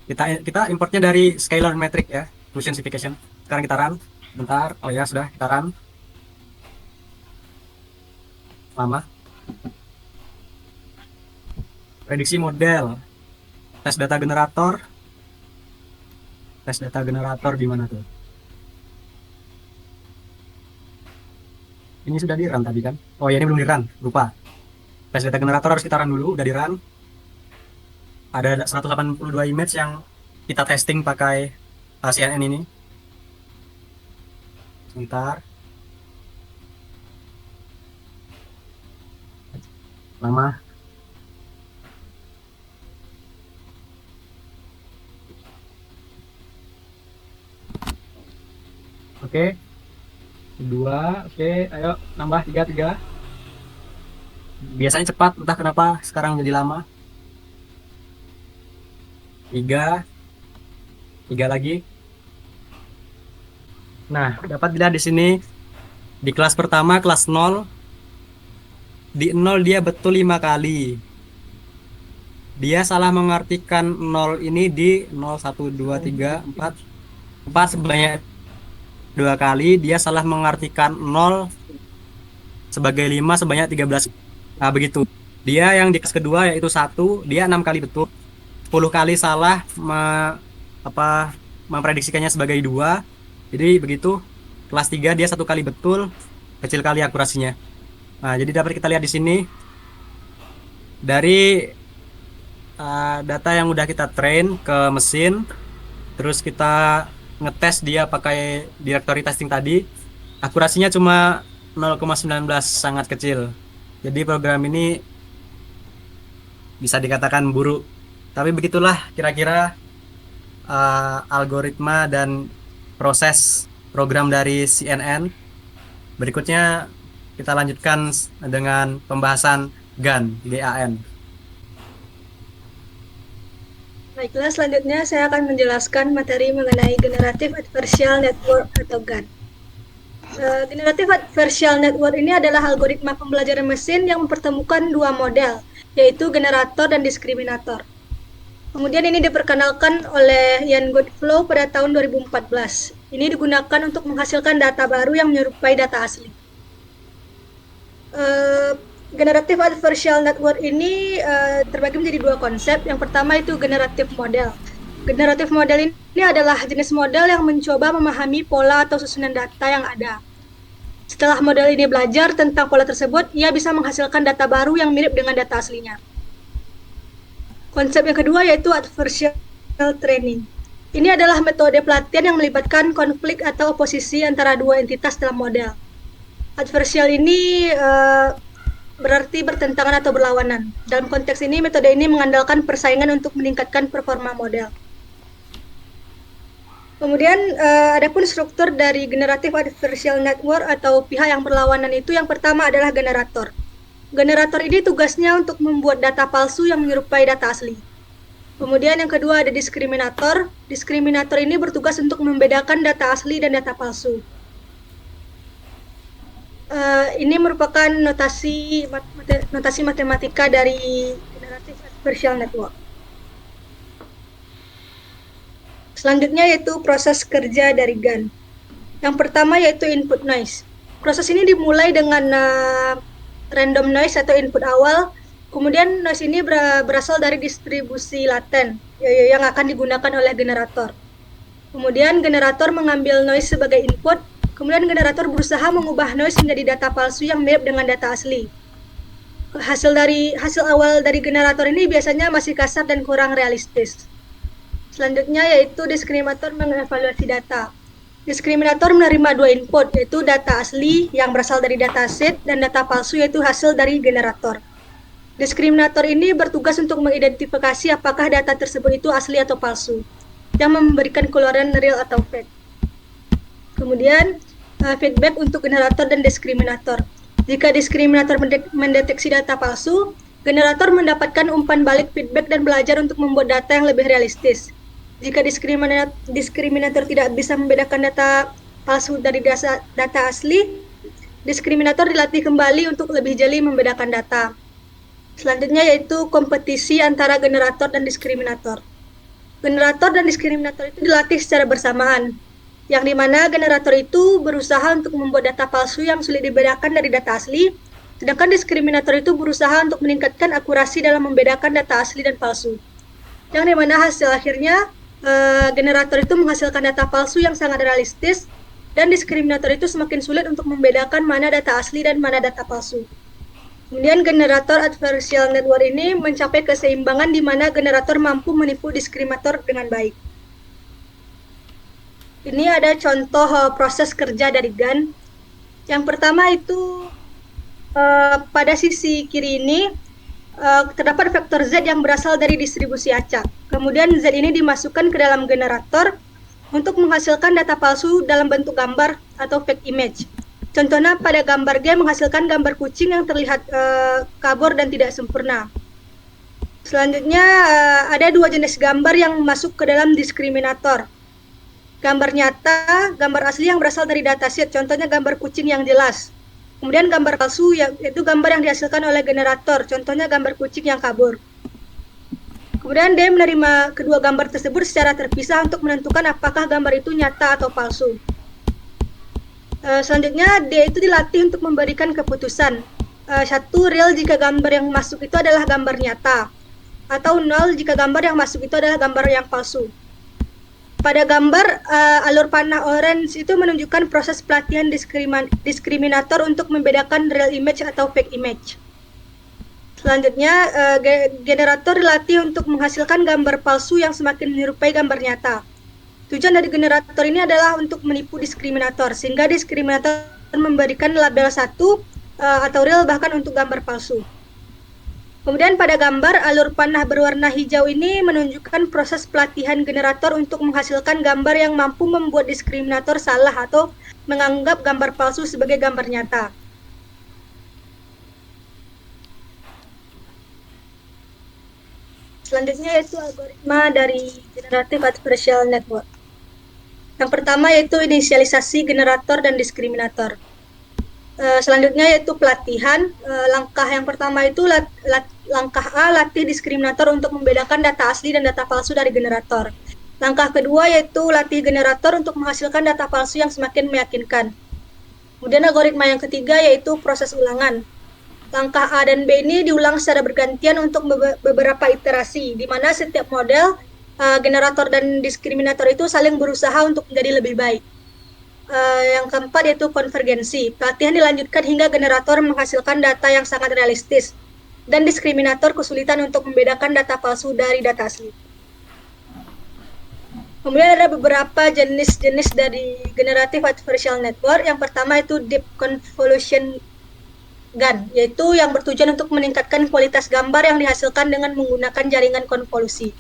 Kita importnya dari scalar metric ya, Gaussianification. Sekarang kita run, bentar. Oh ya sudah, kita run. Lama. Prediksi model, tes data generator. Tes data generator di mana tuh? Ini sudah di run tadi kan? Oh ya, ini belum di run, lupa. Tes data generator harus kita run dulu, udah di run. Ada 182 image yang kita testing pakai CNN ini. Sebentar. Lama. Oke. 2, oke, ayo nambah 3. Biasanya cepat, entah kenapa sekarang jadi lama. 3 lagi. Nah, dapat dilihat di sini di kelas pertama, kelas 0. Di 0 dia betul 5 kali. Dia salah mengartikan 0 ini di 0, 1, 2, 3, 4, 4 sebanyak 2 kali, dia salah mengartikan 0 sebagai 5 sebanyak 13. Nah, begitu. Dia yang di kelas kedua yaitu 1, dia 6 kali betul. 10 kali salah memprediksikannya sebagai 2. Jadi begitu. Kelas 3 dia 1 kali betul, kecil kali akurasinya. Nah, jadi dapat kita lihat di sini dari data yang udah kita train ke mesin, terus kita ngetes dia pakai directory testing tadi, akurasinya cuma 0,19, sangat kecil. Jadi program ini bisa dikatakan buruk. Tapi begitulah kira-kira algoritma dan proses program dari CNN. Berikutnya kita lanjutkan dengan pembahasan GAN, GAN. Baiklah, selanjutnya saya akan menjelaskan materi mengenai Generative Adversarial Network atau GAN. Generative Adversarial Network ini adalah algoritma pembelajaran mesin yang mempertemukan dua model, yaitu generator dan diskriminator. Kemudian ini diperkenalkan oleh Ian Goodflow pada tahun 2014. Ini digunakan untuk menghasilkan data baru yang menyerupai data asli. Generative Adversarial Network ini terbagi menjadi dua konsep. Yang pertama itu generative model. Generative model ini adalah jenis model yang mencoba memahami pola atau susunan data yang ada. Setelah model ini belajar tentang pola tersebut, ia bisa menghasilkan data baru yang mirip dengan data aslinya. Konsep yang kedua yaitu adversarial training. Ini adalah metode pelatihan yang melibatkan konflik atau oposisi antara dua entitas dalam model. Adversarial ini berarti bertentangan atau berlawanan. Dalam konteks ini, metode ini mengandalkan persaingan untuk meningkatkan performa model. Kemudian, adapun struktur dari Generative Adversarial Network atau pihak yang berlawanan itu, yang pertama adalah generator. Generator ini tugasnya untuk membuat data palsu yang menyerupai data asli. Kemudian yang kedua ada diskriminator. Diskriminator ini bertugas untuk membedakan data asli dan data palsu. Ini merupakan notasi matematika dari Generative Adversarial Network. Selanjutnya yaitu proses kerja dari GAN. Yang pertama yaitu input noise. Proses ini dimulai dengan random noise atau input awal. Kemudian noise ini berasal dari distribusi laten yang akan digunakan oleh generator. Kemudian generator mengambil noise sebagai input. Kemudian generator berusaha mengubah noise menjadi data palsu yang mirip dengan data asli. Hasil awal dari generator ini biasanya masih kasar dan kurang realistis. Selanjutnya yaitu diskriminator mengevaluasi data. Diskriminator menerima dua input, yaitu data asli yang berasal dari dataset dan data palsu yaitu hasil dari generator. Diskriminator ini bertugas untuk mengidentifikasi apakah data tersebut itu asli atau palsu, yang memberikan keluaran real atau fake. Kemudian feedback untuk generator dan diskriminator. Jika diskriminator mendeteksi data palsu, generator mendapatkan umpan balik feedback dan belajar untuk membuat data yang lebih realistis. Jika diskriminator tidak bisa membedakan data palsu dari data asli, diskriminator dilatih kembali untuk lebih jeli membedakan data. Selanjutnya yaitu kompetisi antara generator dan diskriminator. Generator dan diskriminator itu dilatih secara bersamaan, yang dimana generator itu berusaha untuk membuat data palsu yang sulit dibedakan dari data asli, sedangkan diskriminator itu berusaha untuk meningkatkan akurasi dalam membedakan data asli dan palsu. Yang dimana hasil akhirnya generator itu menghasilkan data palsu yang sangat realistis, dan diskriminator itu semakin sulit untuk membedakan mana data asli dan mana data palsu. Kemudian generator adversarial network ini mencapai keseimbangan di mana generator mampu menipu diskriminator dengan baik. Ini ada contoh proses kerja dari GAN. Yang pertama itu pada sisi kiri ini terdapat vektor Z yang berasal dari distribusi acak. Kemudian Z ini dimasukkan ke dalam generator untuk menghasilkan data palsu dalam bentuk gambar atau fake image. Contohnya pada gambar G menghasilkan gambar kucing yang terlihat kabur dan tidak sempurna. Selanjutnya ada dua jenis gambar yang masuk ke dalam diskriminator. Gambar nyata, gambar asli yang berasal dari dataset, contohnya gambar kucing yang jelas. Kemudian gambar palsu yaitu gambar yang dihasilkan oleh generator, contohnya gambar kucing yang kabur. Kemudian D menerima kedua gambar tersebut secara terpisah untuk menentukan apakah gambar itu nyata atau palsu. Selanjutnya D itu dilatih untuk memberikan keputusan. 1 real jika gambar yang masuk itu adalah gambar nyata, atau 0 jika gambar yang masuk itu adalah gambar yang palsu. Pada gambar, alur panah orange itu menunjukkan proses pelatihan diskriminator untuk membedakan real image atau fake image. Selanjutnya, generator dilatih untuk menghasilkan gambar palsu yang semakin menyerupai gambar nyata. Tujuan dari generator ini adalah untuk menipu diskriminator, sehingga diskriminator memberikan label 1 atau real bahkan untuk gambar palsu. Kemudian pada gambar, alur panah berwarna hijau ini menunjukkan proses pelatihan generator untuk menghasilkan gambar yang mampu membuat diskriminator salah atau menganggap gambar palsu sebagai gambar nyata. Selanjutnya yaitu algoritma dari Generative Adversarial Network. Yang pertama yaitu inisialisasi generator dan diskriminator. Selanjutnya yaitu pelatihan. Langkah yang pertama itu langkah A, latih diskriminator untuk membedakan data asli dan data palsu dari generator. Langkah kedua yaitu latih generator untuk menghasilkan data palsu yang semakin meyakinkan. Kemudian algoritma yang ketiga yaitu proses ulangan. Langkah A dan B ini diulang secara bergantian untuk beberapa iterasi, di mana setiap model generator dan diskriminator itu saling berusaha untuk menjadi lebih baik. Yang keempat yaitu konvergensi. Pelatihan dilanjutkan hingga generator menghasilkan data yang sangat realistis dan diskriminator kesulitan untuk membedakan data palsu dari data asli. Kemudian ada beberapa jenis-jenis dari Generative Adversarial Network. Yang pertama itu Deep Convolution GAN, yaitu yang bertujuan untuk meningkatkan kualitas gambar yang dihasilkan dengan menggunakan jaringan konvolusi.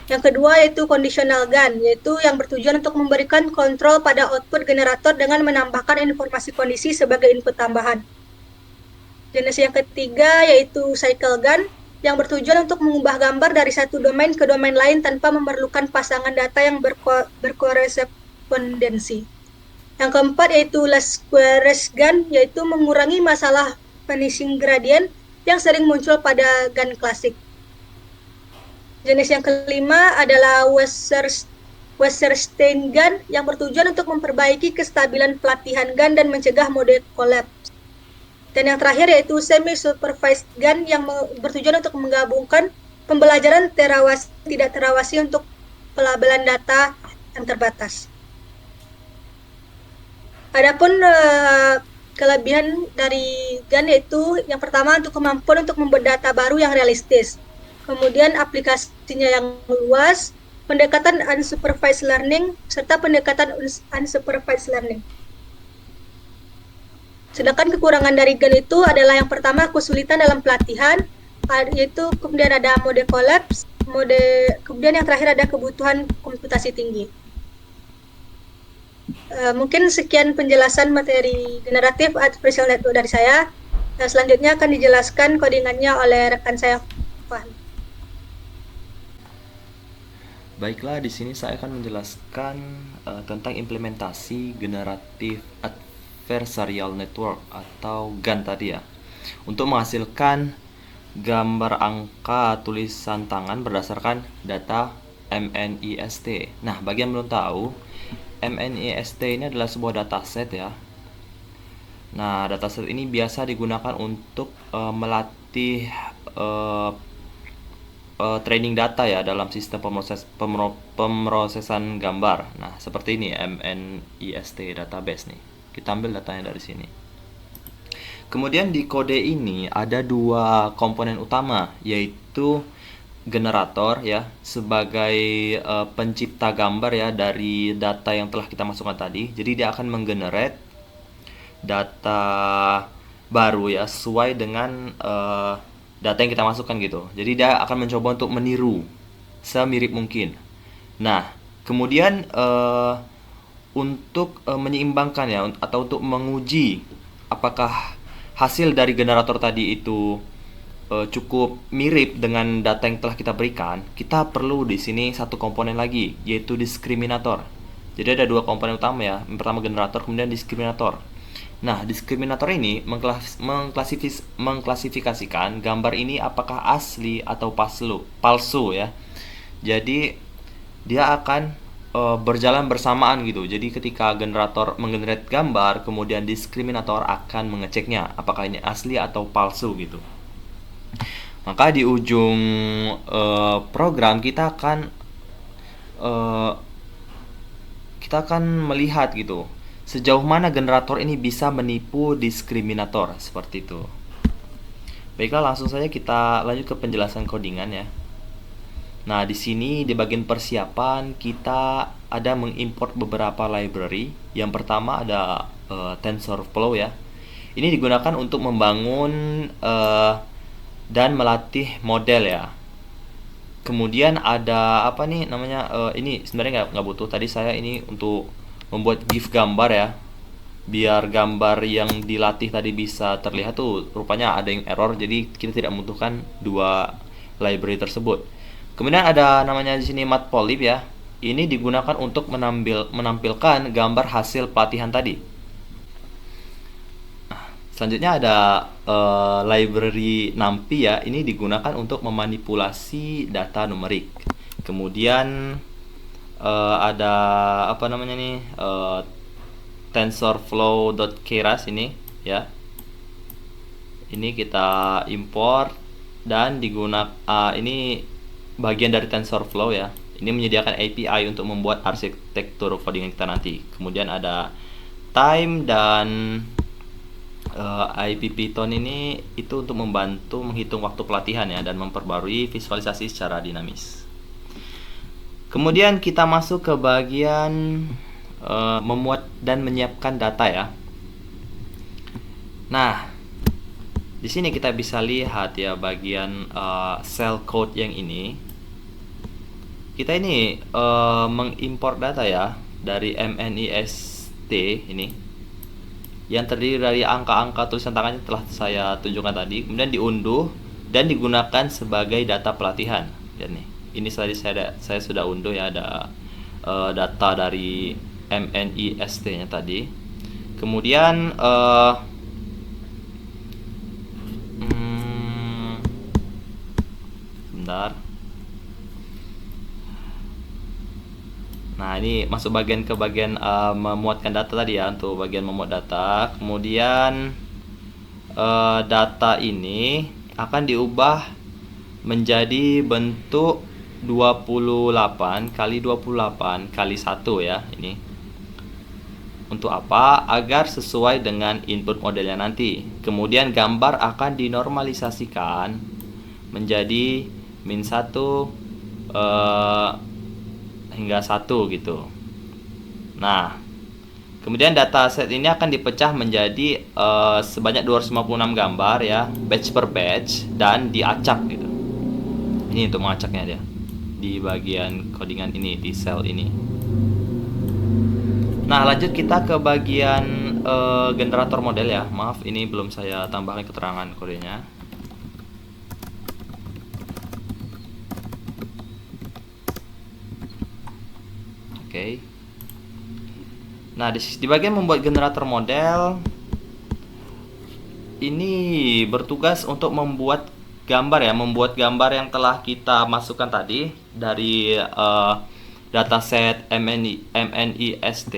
Yang kedua yaitu Conditional GAN, yaitu yang bertujuan untuk memberikan kontrol pada output generator dengan menambahkan informasi kondisi sebagai input tambahan. Jenis yang ketiga yaitu Cycle GAN, yang bertujuan untuk mengubah gambar dari satu domain ke domain lain tanpa memerlukan pasangan data yang berkorespondensi. Yang keempat yaitu Least Squares GAN, yaitu mengurangi masalah vanishing gradient yang sering muncul pada GAN klasik. Jenis yang kelima adalah Wasserstein GAN, yang bertujuan untuk memperbaiki kestabilan pelatihan GAN dan mencegah mode collapse. Dan yang terakhir yaitu Semi-Supervised GAN, yang bertujuan untuk menggabungkan pembelajaran terawasi tidak terawasi untuk pelabelan data yang terbatas. Adapun kelebihan dari GAN yaitu yang pertama untuk kemampuan untuk membuat data baru yang realistis. Kemudian aplikasinya yang luas, pendekatan unsupervised learning, serta pendekatan unsupervised learning. Sedangkan kekurangan dari GAN itu adalah yang pertama kesulitan dalam pelatihan, yaitu kemudian ada mode collapse, kemudian yang terakhir ada kebutuhan komputasi tinggi. Mungkin sekian penjelasan materi Generative Adversarial Network dari saya. Selanjutnya akan dijelaskan codingannya oleh rekan saya, Fahmi. Baiklah, di sini saya akan menjelaskan tentang implementasi Generative Adversarial Network atau GAN tadi ya. Untuk menghasilkan gambar angka tulisan tangan berdasarkan data MNIST. Nah, bagi yang belum tahu, MNIST ini adalah sebuah dataset ya. Nah, dataset ini biasa digunakan untuk melatih training data ya dalam sistem pemrosesan gambar. Nah, seperti ini MNIST database nih. Kita ambil datanya dari sini. Kemudian di kode ini ada dua komponen utama, yaitu generator ya sebagai pencipta gambar ya dari data yang telah kita masukkan tadi. Jadi dia akan menggenerate data baru ya sesuai dengan data yang kita masukkan gitu. Jadi dia akan mencoba untuk meniru semirip mungkin. Nah, kemudian untuk menyeimbangkan ya atau untuk menguji apakah hasil dari generator tadi itu cukup mirip dengan data yang telah kita berikan, kita perlu di sini satu komponen lagi, yaitu diskriminator. Jadi ada dua komponen utama ya, yang pertama generator, kemudian diskriminator. Nah, diskriminator ini mengklasifikasikan gambar ini apakah asli atau palsu ya. Jadi dia akan berjalan bersamaan gitu. Jadi ketika generator menggenerate gambar, kemudian diskriminator akan mengeceknya apakah ini asli atau palsu gitu. Maka di ujung program eh, kita akan melihat gitu sejauh mana generator ini bisa menipu diskriminator seperti itu. Baiklah, langsung saja kita lanjut ke penjelasan codingan ya. Nah, di sini di bagian persiapan kita ada mengimport beberapa library. Yang pertama ada TensorFlow ya. Ini digunakan untuk membangun dan melatih model ya. Kemudian ada apa nih namanya? Ini sebenarnya nggak butuh. Tadi saya ini untuk membuat GIF gambar ya. Biar gambar yang dilatih tadi bisa terlihat tuh rupanya ada yang error, jadi kita tidak membutuhkan dua library tersebut. Kemudian ada namanya di sini Matplotlib ya. Ini digunakan untuk menampilkan gambar hasil pelatihan tadi. Selanjutnya ada library NumPy ya. Ini digunakan untuk memanipulasi data numerik. Kemudian ada apa namanya nih TensorFlow.keras ini ya. Ini kita import dan digunakan ini bagian dari TensorFlow ya. Ini menyediakan API untuk membuat arsitektur codingan kita nanti. Kemudian ada time dan IPPython ini itu untuk membantu menghitung waktu pelatihan ya dan memperbarui visualisasi secara dinamis. Kemudian kita masuk ke bagian memuat dan menyiapkan data ya. Nah, di sini kita bisa lihat ya bagian cell code yang ini. Kita ini mengimport data ya dari MNIST ini yang terdiri dari angka-angka tulisan tangannya telah saya tunjukkan tadi, kemudian diunduh dan digunakan sebagai data pelatihan. Dan nih, ini saya sudah unduh ya, ada data dari MNIST-nya tadi. Kemudian sebentar. Nah, ini masuk ke bagian memuatkan data tadi ya, untuk bagian memuat data. Kemudian data ini akan diubah menjadi bentuk 28 kali 28 kali 1 ya, ini. Untuk apa? Agar sesuai dengan input modelnya nanti. Kemudian gambar akan dinormalisasikan menjadi -1 hingga 1 gitu. Nah, kemudian dataset ini akan dipecah menjadi sebanyak 256 gambar ya, batch per batch, dan diacak gitu. Ini untuk mengacaknya dia di bagian codingan ini, di cell ini. Nah, lanjut kita ke bagian generator model ya. Maaf, ini belum saya tambahkan keterangan kodenya. Oke. Nah, di bagian membuat generator model ini bertugas untuk membuat gambar ya, membuat gambar yang telah kita masukkan tadi dari dataset MNIST.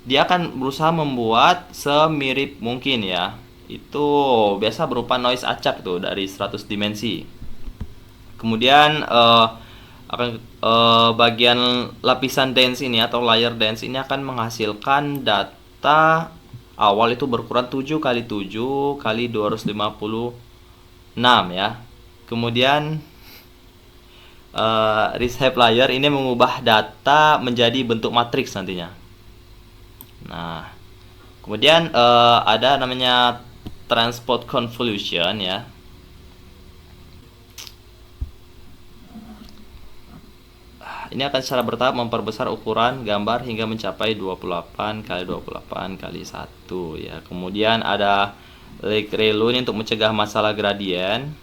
Dia akan berusaha membuat semirip mungkin ya. Itu biasa berupa noise acak tuh dari 100 dimensi. Kemudian akan bagian lapisan dense ini atau layer dense ini akan menghasilkan data awal itu berukuran 7 kali 7 kali 256 ya. Kemudian reshape layer ini mengubah data menjadi bentuk matriks nantinya. Nah, kemudian ada namanya transport convolution ya. Ini akan secara bertahap memperbesar ukuran gambar hingga mencapai 28 kali 28 kali 1 ya. Kemudian ada Lagrange ini untuk mencegah masalah gradien.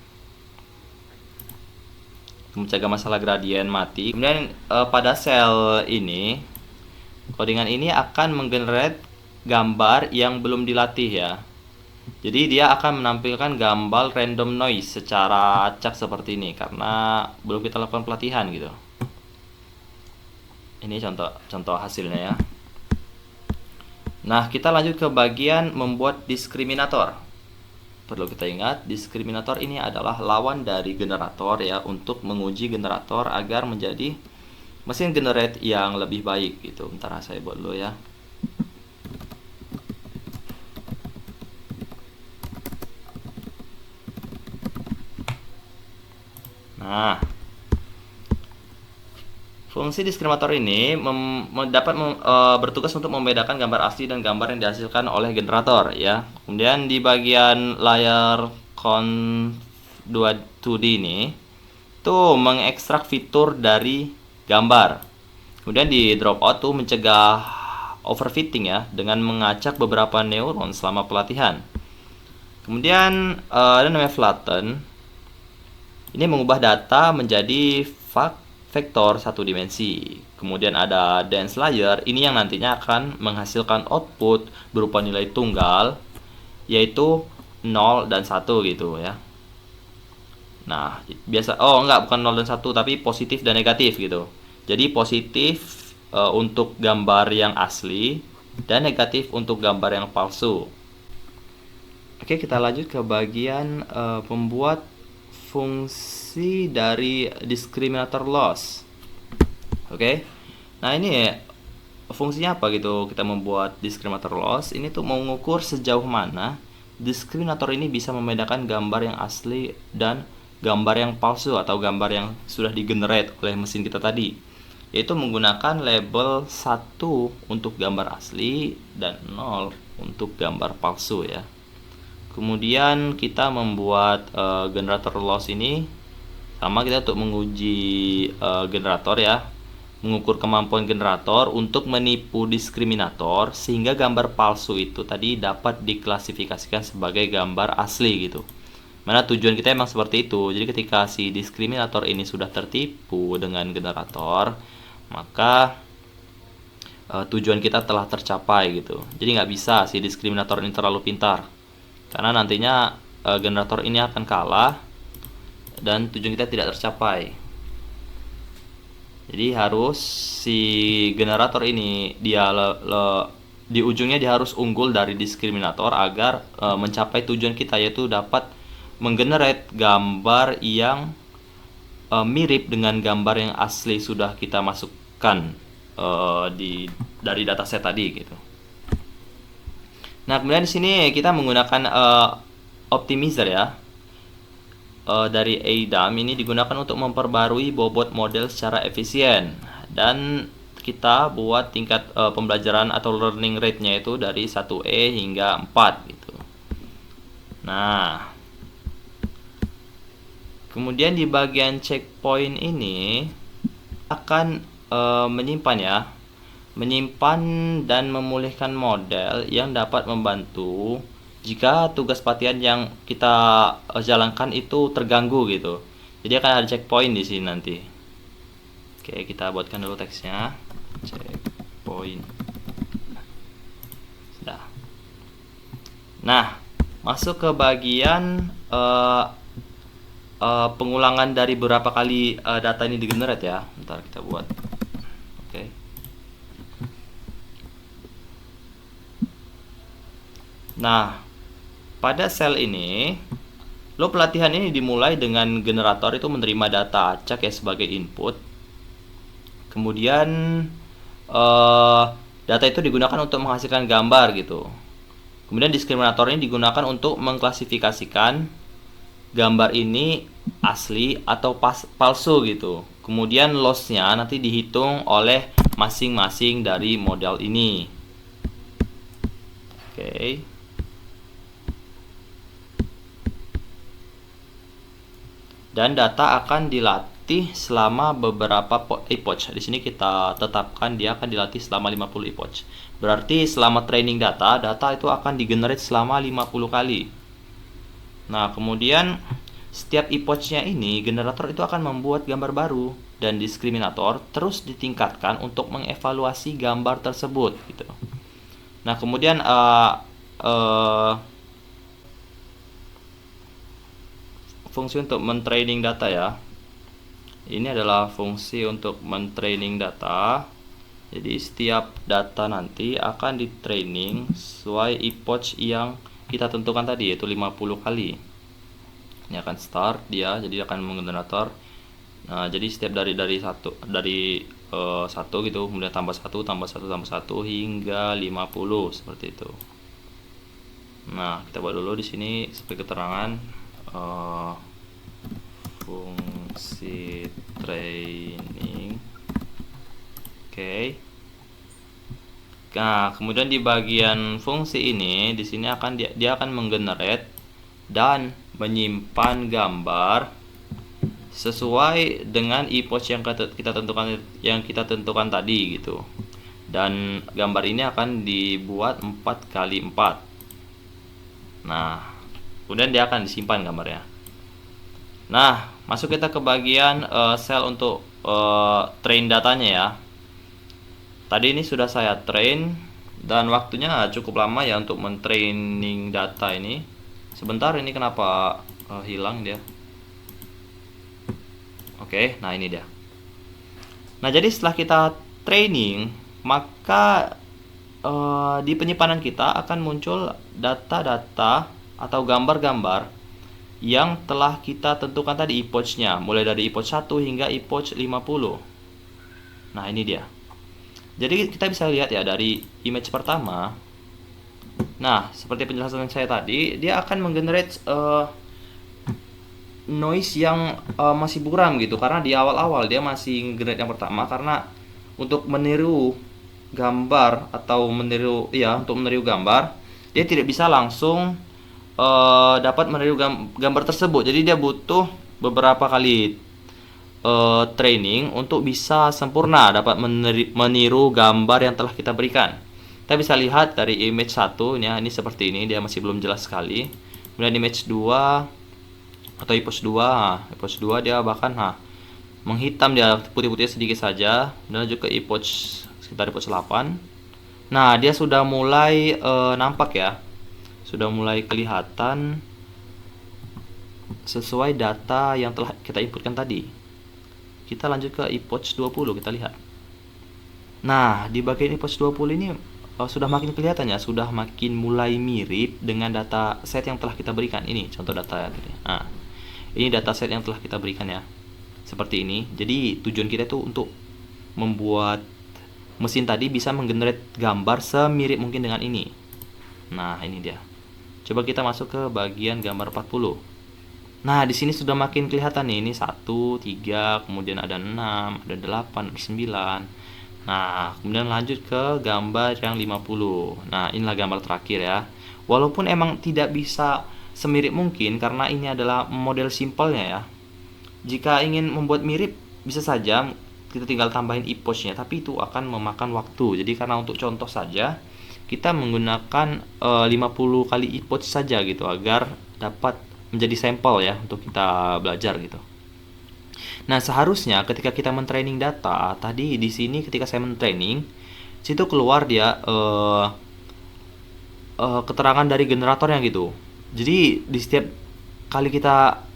Mati. Kemudian pada sel ini codingan ini akan menggenerate gambar yang belum dilatih ya. Jadi dia akan menampilkan gambar random noise secara acak seperti ini karena belum kita lakukan pelatihan gitu. Ini contoh hasilnya ya. Nah, kita lanjut ke bagian membuat diskriminator. Perlu kita ingat, diskriminator ini adalah lawan dari generator ya, untuk menguji generator agar menjadi mesin generate yang lebih baik gitu. Bentar saya buat dulu ya. Nah, fungsi diskriminator ini bertugas untuk membedakan gambar asli dan gambar yang dihasilkan oleh generator ya. Kemudian di bagian layar Conv2D ini tuh mengekstrak fitur dari gambar. Kemudian di dropout tuh mencegah overfitting ya dengan mengacak beberapa neuron selama pelatihan. Kemudian ada namanya flatten. Ini mengubah data menjadi vektor satu dimensi. Kemudian ada dense layer, ini yang nantinya akan menghasilkan output berupa nilai tunggal, yaitu 0 dan 1 gitu ya. Nah, bukan 0 dan 1, tapi positif dan negatif gitu. Jadi positif untuk gambar yang asli dan negatif untuk gambar yang palsu. Oke, kita lanjut ke bagian membuat fungsi dari discriminator loss. Oke. Nah, ini fungsinya apa gitu kita membuat discriminator loss. Ini tuh mau mengukur sejauh mana discriminator ini bisa membedakan gambar yang asli dan gambar yang palsu atau gambar yang sudah digenerate oleh mesin kita tadi. Yaitu menggunakan label 1 untuk gambar asli dan 0 untuk gambar palsu ya. Kemudian kita membuat generator loss ini sama kita untuk menguji generator ya, mengukur kemampuan generator untuk menipu diskriminator sehingga gambar palsu itu tadi dapat diklasifikasikan sebagai gambar asli gitu. Mana tujuan kita emang seperti itu. Jadi ketika si diskriminator ini sudah tertipu dengan generator, maka tujuan kita telah tercapai gitu. Jadi nggak bisa si diskriminator ini terlalu pintar. Karena nantinya generator ini akan kalah dan tujuan kita tidak tercapai. Jadi harus si generator ini dia di ujungnya dia harus unggul dari diskriminator agar mencapai tujuan kita, yaitu dapat menggenerate gambar yang mirip dengan gambar yang asli sudah kita masukkan dari dataset tadi gitu. Nah, kemudian di sini kita menggunakan optimizer ya. Dari ADAM ini digunakan untuk memperbarui bobot model secara efisien, dan kita buat tingkat pembelajaran atau learning rate-nya itu dari 1E hingga 4 gitu. Nah, kemudian di bagian checkpoint ini akan menyimpan dan memulihkan model yang dapat membantu jika tugas pelatihan yang kita jalankan itu terganggu gitu. Jadi akan ada checkpoint di sini nanti. Oke, kita buatkan dulu teksnya. Checkpoint. Sudah. Nah, masuk ke bagian pengulangan dari berapa kali data ini digenerate ya. Ntar kita buat. Oke. Nah, pada sel ini, pelatihan ini dimulai dengan generator itu menerima data acak ya sebagai input. Kemudian data itu digunakan untuk menghasilkan gambar gitu. Kemudian diskriminator ini digunakan untuk mengklasifikasikan gambar ini asli atau palsu gitu. Kemudian loss-nya nanti dihitung oleh masing-masing dari model ini. Oke. Dan data akan dilatih selama beberapa epoch. Di sini kita tetapkan dia akan dilatih selama 50 epoch. Berarti selama training data itu akan digenerate selama 50 kali. Nah, kemudian setiap epoch-nya ini generator itu akan membuat gambar baru, dan diskriminator terus ditingkatkan untuk mengevaluasi gambar tersebut gitu. Nah, kemudian fungsi untuk mentraining data ya. Ini adalah fungsi untuk mentraining data. Jadi setiap data nanti akan di training sesuai epoch yang kita tentukan tadi, yaitu 50 kali. Ini akan start dia, jadi akan menggenerator. Nah, jadi setiap dari satu gitu, kemudian tambah satu hingga 50 seperti itu. Nah, kita buat dulu di sini sebagai keterangan fungsi training. Oke. Nah, kemudian di bagian fungsi ini, di sini dia akan menggenerate dan menyimpan gambar sesuai dengan epoch yang kita tentukan tadi gitu. Dan gambar ini akan dibuat 4x4. Nah, kemudian dia akan disimpan gambarnya. Nah, masuk kita ke bagian sel untuk train datanya ya. Tadi ini sudah saya train dan waktunya cukup lama ya untuk mentraining data ini. Sebentar, ini kenapa hilang dia? Oke, nah ini dia. Nah, jadi setelah kita training, maka di penyimpanan kita akan muncul data-data atau gambar-gambar yang telah kita tentukan tadi epoch-nya, mulai dari epoch 1 hingga epoch 50. Nah, ini dia. Jadi kita bisa lihat ya dari image pertama. Nah, seperti penjelasan saya tadi, dia akan menggenerate noise yang masih buram gitu, karena di awal-awal dia masih generate yang pertama, karena untuk meniru gambar atau untuk meniru gambar, dia tidak bisa langsung dapat meniru gambar tersebut. Jadi dia butuh beberapa kali training untuk bisa sempurna dapat meniru gambar yang telah kita berikan. Kita bisa lihat dari image 1 ini seperti ini, dia masih belum jelas sekali. Kemudian image 2 atau epoch 2 dia bahkan menghitam, dia putih-putih sedikit saja. Dan juga epoch sekitar epoch 8. Nah, dia sudah mulai nampak ya. Sudah mulai kelihatan sesuai data yang telah kita inputkan tadi. Kita lanjut ke epoch 20, kita lihat. Nah, di bagian epoch 20 ini sudah makin kelihatan ya, sudah makin mulai mirip dengan data set yang telah kita berikan. Ini contoh data. Nah, ini data set yang telah kita berikan ya. Seperti ini. Jadi tujuan kita itu untuk membuat mesin tadi bisa menggenerate gambar semirip mungkin dengan ini. Nah, ini dia. Coba kita masuk ke bagian gambar 40. Nah, di sini sudah makin kelihatan nih, ini 1, 3, kemudian ada 6, ada 8, 9. Nah, kemudian lanjut ke gambar yang 50. Nah, inilah gambar terakhir ya. Walaupun emang tidak bisa semirip mungkin karena ini adalah model simpelnya ya. Jika ingin membuat mirip, bisa saja kita tinggal tambahin epoch-nya, tapi itu akan memakan waktu. Jadi karena untuk contoh saja, kita menggunakan 50 kali epoch saja gitu, agar dapat menjadi sampel ya untuk kita belajar gitu. Nah, seharusnya ketika kita mentraining data tadi, di sini ketika saya mentraining, situ keluar dia keterangan dari generatornya gitu. Jadi di setiap kali kita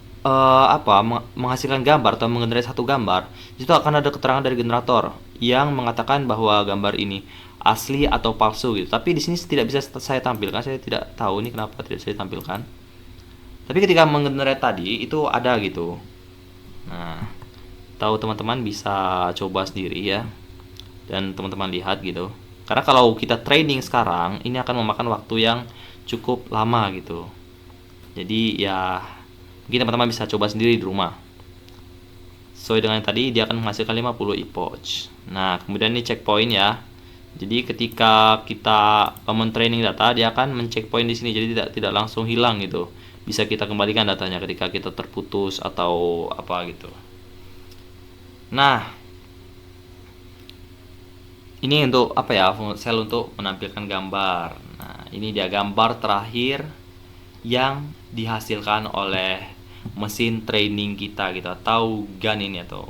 menghasilkan gambar atau menggenerate satu gambar, itu akan ada keterangan dari generator yang mengatakan bahwa gambar ini asli atau palsu gitu. Tapi di sini tidak bisa saya tampilkan, saya tidak tahu ini kenapa tidak saya tampilkan. Tapi ketika menggenerate tadi itu ada gitu. Nah, tahu teman-teman bisa coba sendiri ya, dan teman-teman lihat gitu. Karena kalau kita training sekarang, ini akan memakan waktu yang cukup lama gitu. Jadi ya mungkin teman-teman bisa coba sendiri di rumah. Sesuai dengan tadi, dia akan menghasilkan 50 epoch. Nah, kemudian ini checkpoint ya. Jadi ketika kita men-training data, dia akan men-checkpoint di sini, jadi tidak langsung hilang gitu. Bisa kita kembalikan datanya ketika kita terputus atau apa gitu. Nah, ini untuk apa ya, sel untuk menampilkan gambar. Nah, ini dia gambar terakhir yang dihasilkan oleh mesin training kita gitu, atau GAN ini atau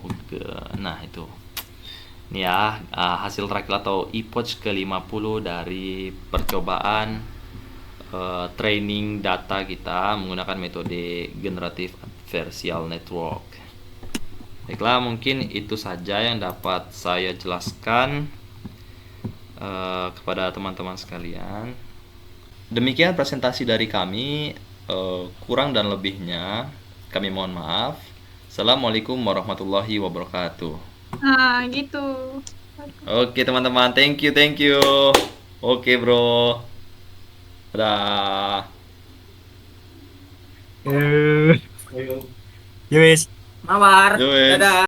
nah itu. Ini ya hasil terakhir atau epoch ke-50 dari percobaan training data kita menggunakan metode generative adversarial network. Baiklah, mungkin itu saja yang dapat saya jelaskan kepada teman-teman sekalian. Demikian presentasi dari kami. Kurang dan lebihnya kami mohon maaf. Assalamualaikum warahmatullahi wabarakatuh. Nah, gitu. Oke teman-teman, thank you. Oke bro, dadah. Yowis. Mawar. Yowis. Dadah.